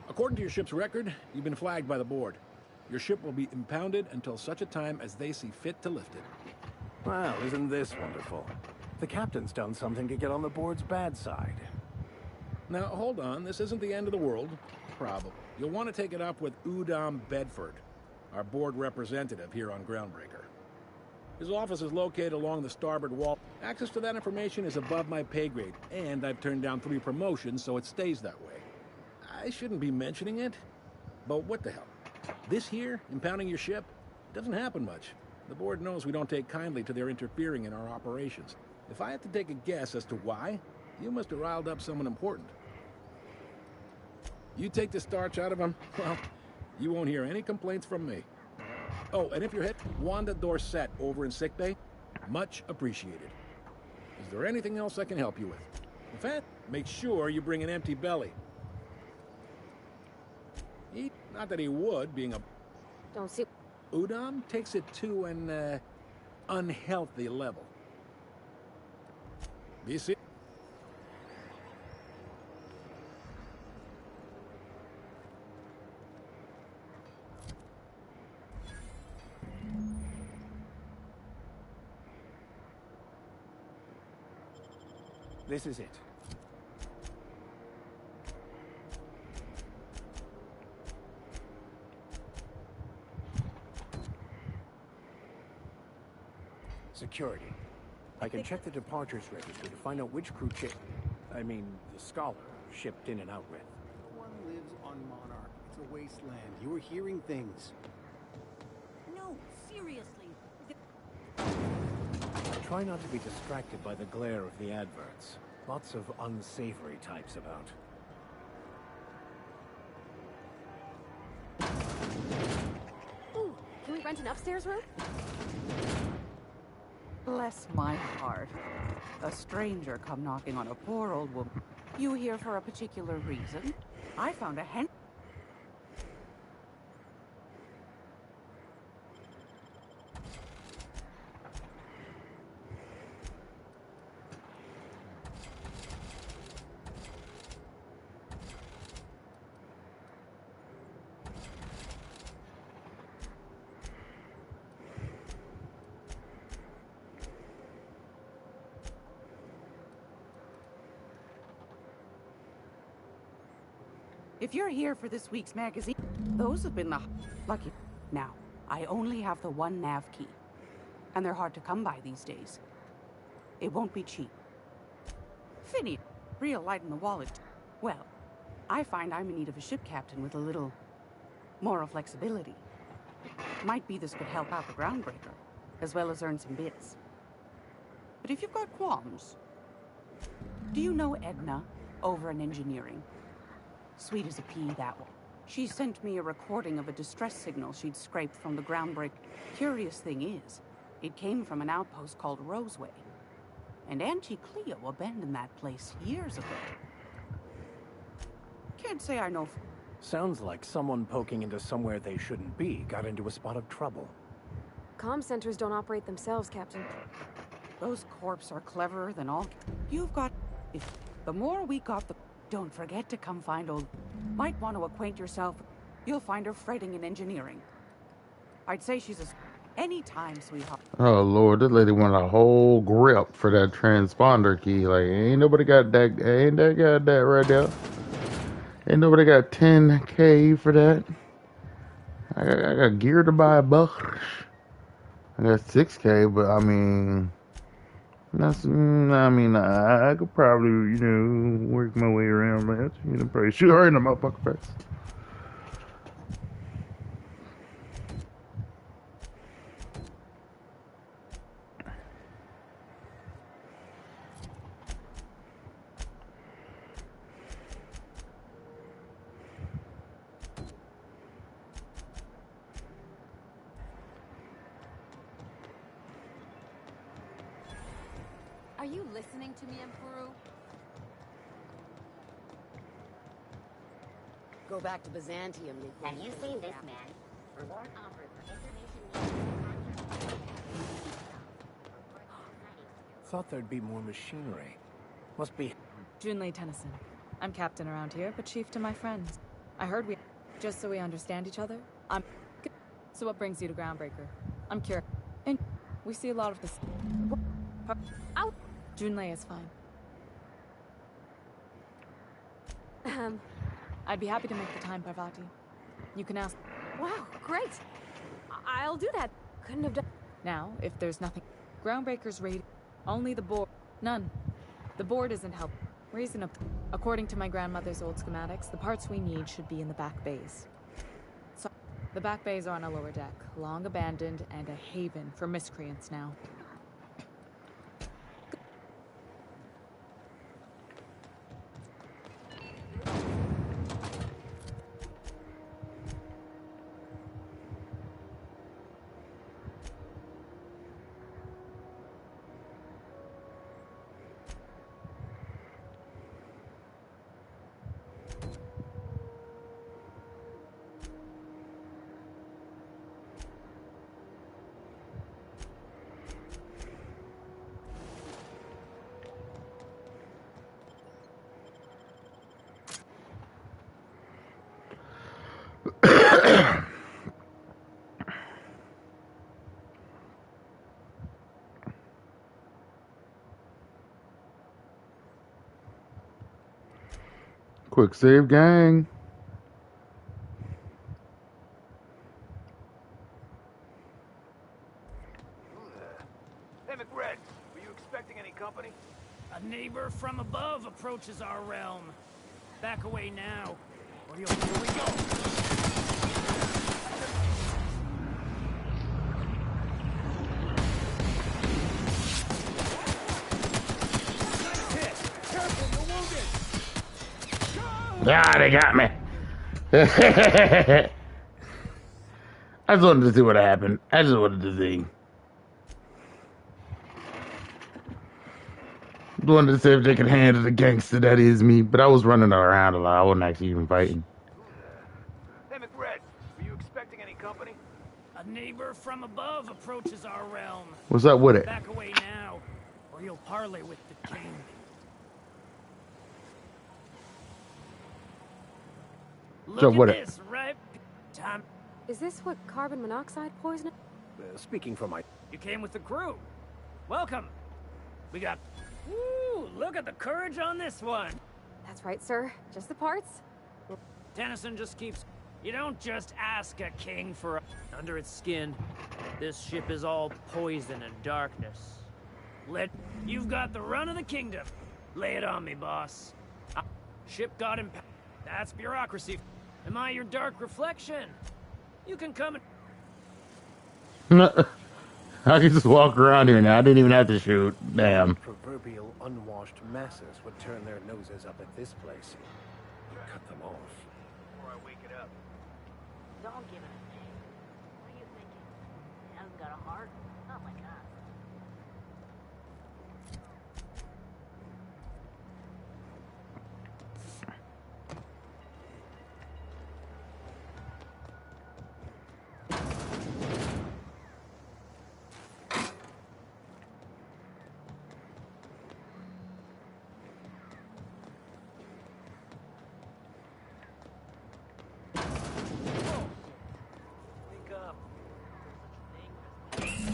S13: According to your ship's record, you've been flagged by the board. Your ship will be impounded until such a time as they see fit to lift it.
S9: Well, isn't this wonderful? The captain's done something to get on the board's bad side.
S13: Now, hold on. This isn't the end of the world. Probably. You'll want to take it up with Udom Bedford, our board representative here on Groundbreaker. His office is located along the starboard wall. Access to that information is above my pay grade, and I've turned down 3 promotions, so it stays that way. I shouldn't be mentioning it, but what the hell? This here, impounding your ship, doesn't happen much. The board knows we don't take kindly to their interfering in our operations. If I had to take a guess as to why, you must have riled up someone important. You take the starch out of him, well, you won't hear any complaints from me. Oh, and if you're hit, Wanda Dorset over in sickbay, much appreciated. Is there anything else I can help you with? In fact, make sure you bring an empty belly. Not that he would, being a...
S7: Don't see...
S13: Udom takes it to an, unhealthy level. Be see...
S9: This is it. Security. I can check the departures register to find out which crew the scholar, shipped in and out with.
S8: No one lives on Monarch. It's a wasteland. You were hearing things.
S4: No, seriously.
S9: Try not to be distracted by the glare of the adverts. Lots of unsavory types about.
S7: Ooh, can we rent an upstairs room?
S14: Bless my heart. A stranger come knocking on a poor old woman. You here for a particular reason? I found a hen... If you're here for this week's magazine, those have been the lucky. Now, I only have the one nav key, and they're hard to come by these days. It won't be cheap. Finny, real light in the wallet. Well, I find I'm in need of a ship captain with a little moral flexibility. Might be this could help out the groundbreaker, as well as earn some bits. But if you've got qualms, do you know Edna over in engineering? Sweet as a pea, that one. She sent me a recording of a distress signal she'd scraped from the groundbreaker. Curious thing is, it came from an outpost called Roseway. And Auntie Cleo abandoned that place years ago. Can't say I know.
S9: Sounds like someone poking into somewhere they shouldn't be got into a spot of trouble.
S7: Comm centers don't operate themselves, Captain.
S14: Those corps are cleverer than all. You've got... If the more we got, the... Don't forget to come find old... Might want to acquaint yourself. You'll find her fretting in engineering. I'd say she's a... Anytime, sweetheart.
S3: Oh Lord, this lady wanted a whole grip for that transponder key. Like, ain't nobody got that. Ain't that got that right there? Ain't nobody got 10K for that. I got gear to buy a buck. I got 6K, but I mean, that's. I mean, I could probably, work my way around that. Probably shoot her in the motherfucker face.
S15: Are you listening to me, Emperor?
S16: Go back to Byzantium.
S17: Have you seen this man? Reward offered for information.
S9: Thought there'd be more machinery. Must be...
S18: Junlei Tennyson. I'm captain around here, but chief to my friends. I heard we... Just so we understand each other, I'm... So what brings you to Groundbreaker? I'm curious. And we see a lot of this... Ow! Junlei is fine. I'd be happy to make the time, Parvati. You can ask...
S7: Wow, great! I'll do that. Couldn't have done...
S18: Now, if there's nothing... Groundbreaker's raid... Only the board... None. The board isn't helping. Reasonable. According to my grandmother's old schematics, the parts we need should be in the back bays. So, the back bays are on a lower deck, long abandoned and a haven for miscreants now.
S3: Quick save, gang.
S19: Hey, McRed, were you expecting any company? A neighbor from above approaches our realm. Back away now, or you'll... Here we go!
S3: Ah, they got me. I just wanted to see what happened. I just wanted to see. Wanted to see if they could handle the gangster that is me, but I was running around a lot. I wasn't actually even fighting.
S19: Hey, McRed, were you expecting any company? A neighbor from above approaches our realm.
S3: What's up with it?
S19: Back away now, or you'll parley with the king.
S3: Look at
S19: this, right? Time.
S7: Is this what carbon monoxide poisoning?
S9: Speaking for my...
S19: You came with the crew. Welcome. We got... Ooh, look at the courage on this one.
S7: That's right, sir. Just the parts.
S19: Tennyson just keeps... You don't just ask a king for a... Under its skin, this ship is all poison and darkness. You've got the run of the kingdom. Lay it on me, boss. Ship got him... That's bureaucracy. Am I your dark reflection? You can come and...
S3: I can just walk around here now. I didn't even have to shoot. Damn.
S9: Proverbial unwashed masses would turn their noses up at this place. Cut them off.
S12: Before I wake it up.
S17: Don't give it a name. What are you thinking? It hasn't got a heart? Not like us.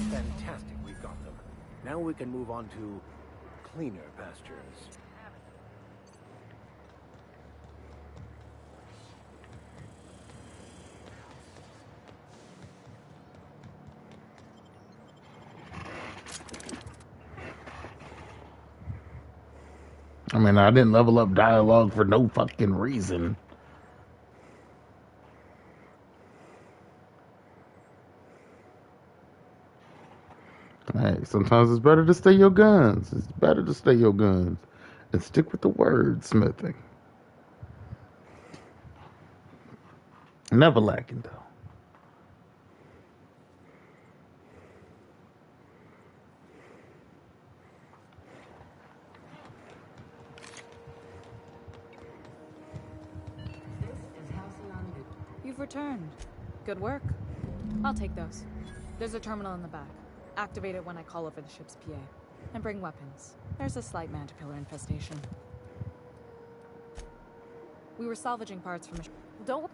S9: Fantastic, we've got them. Now we can move on to cleaner pastures.
S3: I mean, I didn't level up dialogue for no fucking reason. Hey, sometimes it's better to stay your guns. It's better to stay your guns and stick with the wordsmithing. Never lacking, though.
S18: You've returned. Good work. I'll take those. There's a terminal in the back. Activate it when I call over the ship's PA. And bring weapons. There's a slight manticore infestation. We were salvaging parts from a... Don't...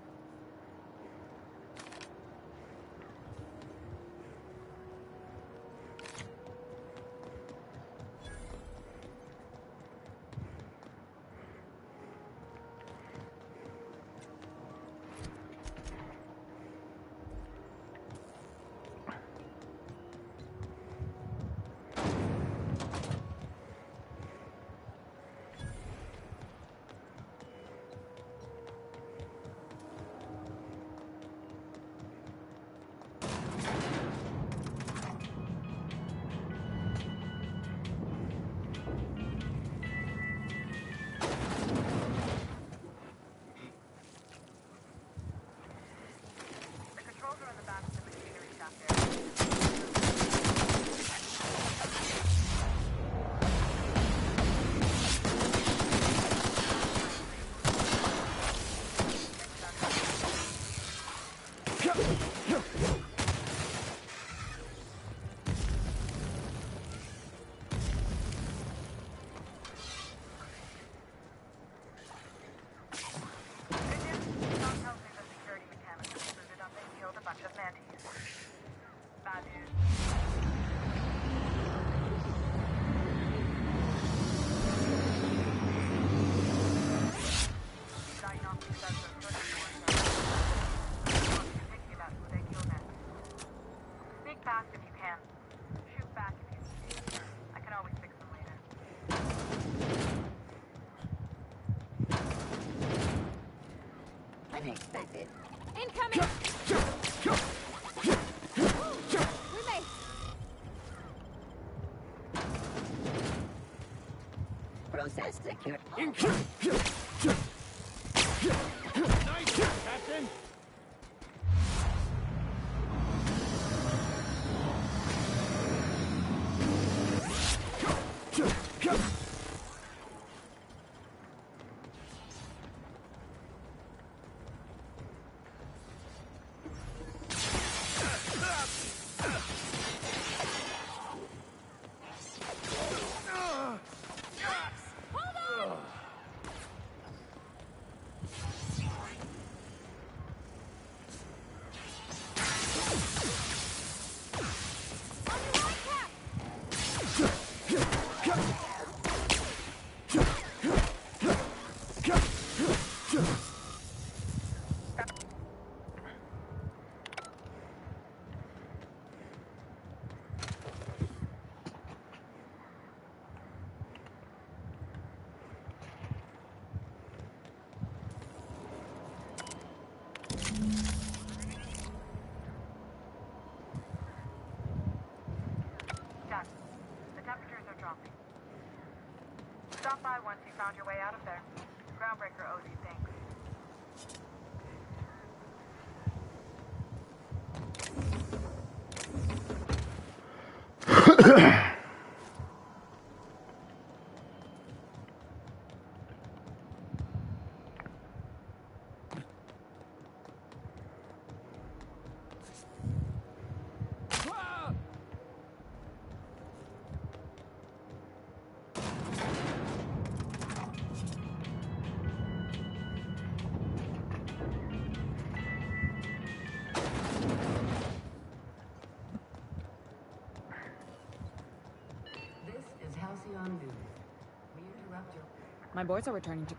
S17: Unexpected. Incoming! We may... Process secure.
S19: Nice, Captain!
S20: Stop by once you found your way out of there. Groundbreaker owes you thanks.
S18: My boards are returning to...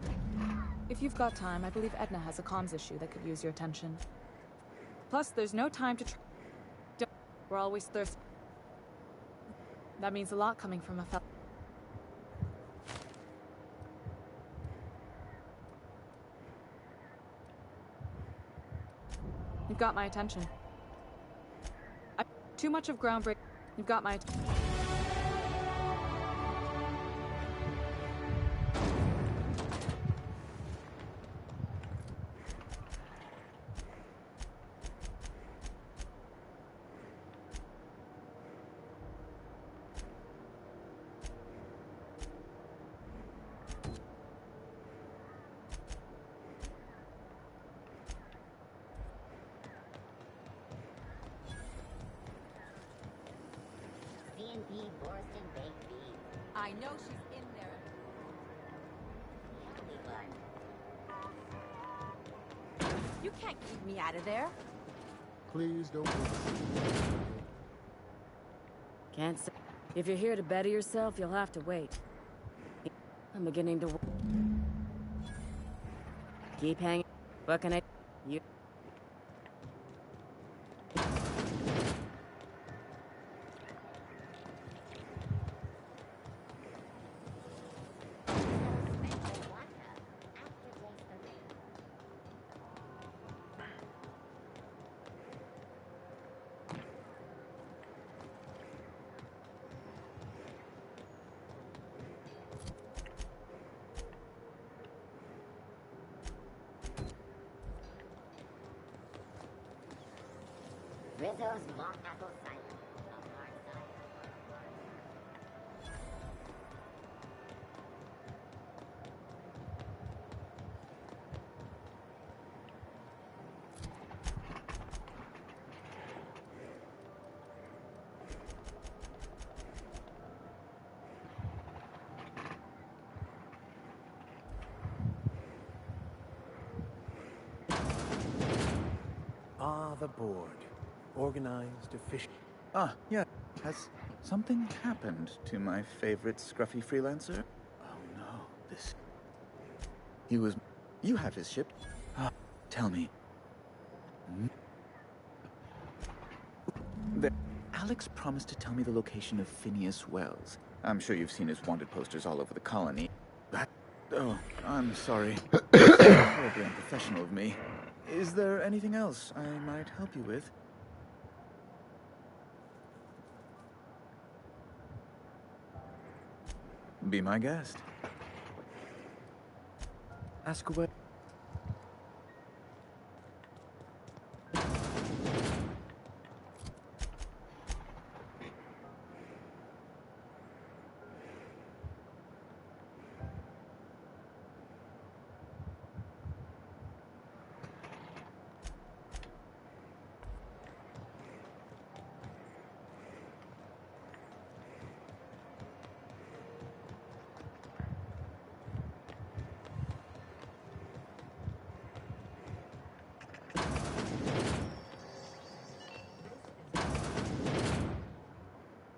S18: If you've got time, I believe Edna has a comms issue that could use your attention. Plus, there's no time to... We're always thirsty. That means a lot coming from a fellow. You've got my attention. Too much of groundbreaking. You've got my attention.
S15: I know she's in there. You can't keep me out of there.
S8: Please don't.
S21: Can't say. If you're here to better yourself, you'll have to wait. I'm beginning to... Keep hanging. What can I... You...
S22: Rizzo's mock apple cider.
S23: Ah, the board. Organized, efficient. Ah, yeah. Has something happened to my favorite scruffy freelancer? Oh no, this... He was... You have his ship. Ah, tell me. Hmm? Alex promised to tell me the location of Phineas Wells. I'm sure you've seen his wanted posters all over the colony. That... Oh, I'm sorry. Horribly unprofessional of me. Is there anything else I might help you with? Be my guest. Ask away.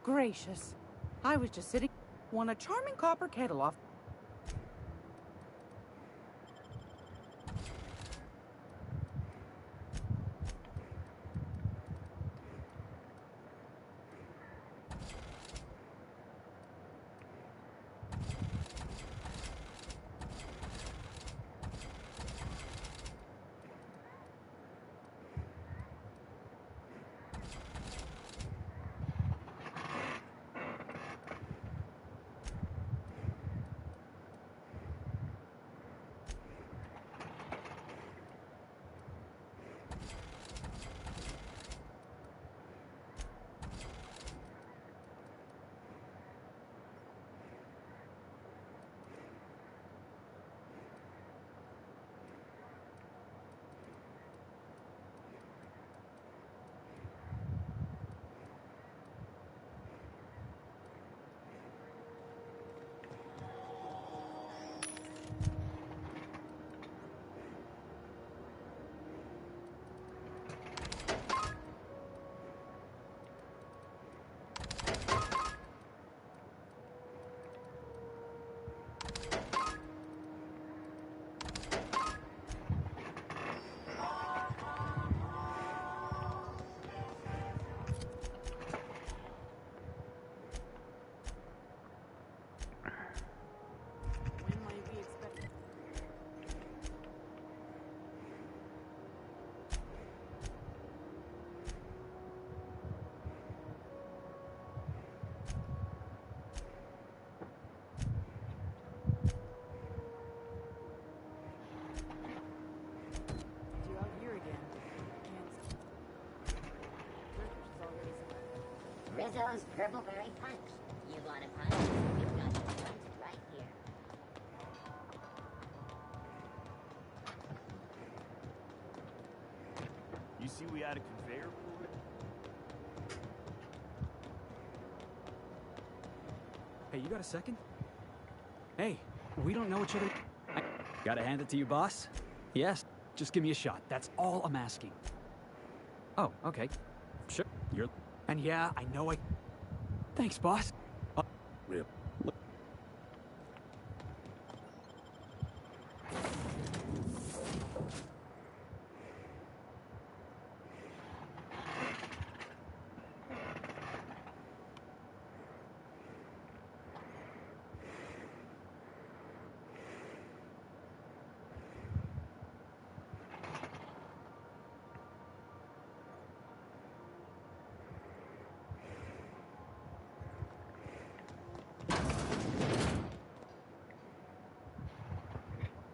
S14: Gracious. I was just sitting... Won a charming copper kettle off...
S22: Rizzo's Purpleberry Punch. You want a punch? We've got the punch right here.
S1: You see we had a conveyor for it?
S5: Hey, you got a second? Hey, we don't know each other. Gotta hand it to you, boss? Yes, just give me a shot. That's all I'm asking. Oh, okay. Sure. You're... And yeah, I know I... Thanks, boss.
S13: Rip.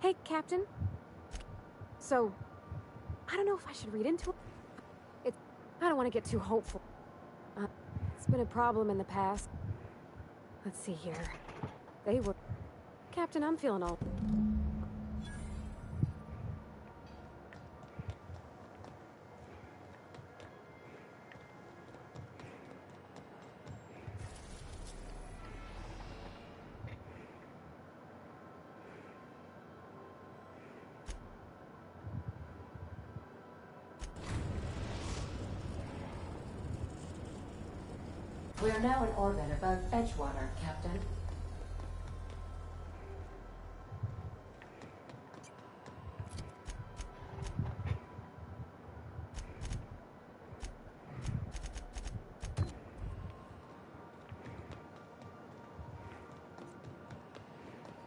S7: Hey, Captain. So, I don't know if I should read into it. I don't want to get too hopeful. It's been a problem in the past. Let's see here. They were... Captain, I'm feeling all...
S10: We are now in orbit above Edgewater, Captain.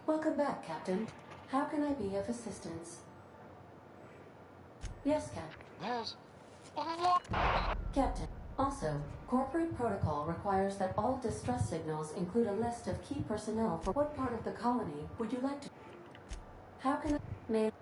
S10: Welcome back, Captain. How can I be of assistance? Yes, Captain. Captain. Also, corporate protocol requires that all distress signals include a list of key personnel for what part of the colony would you like to... How can I... May...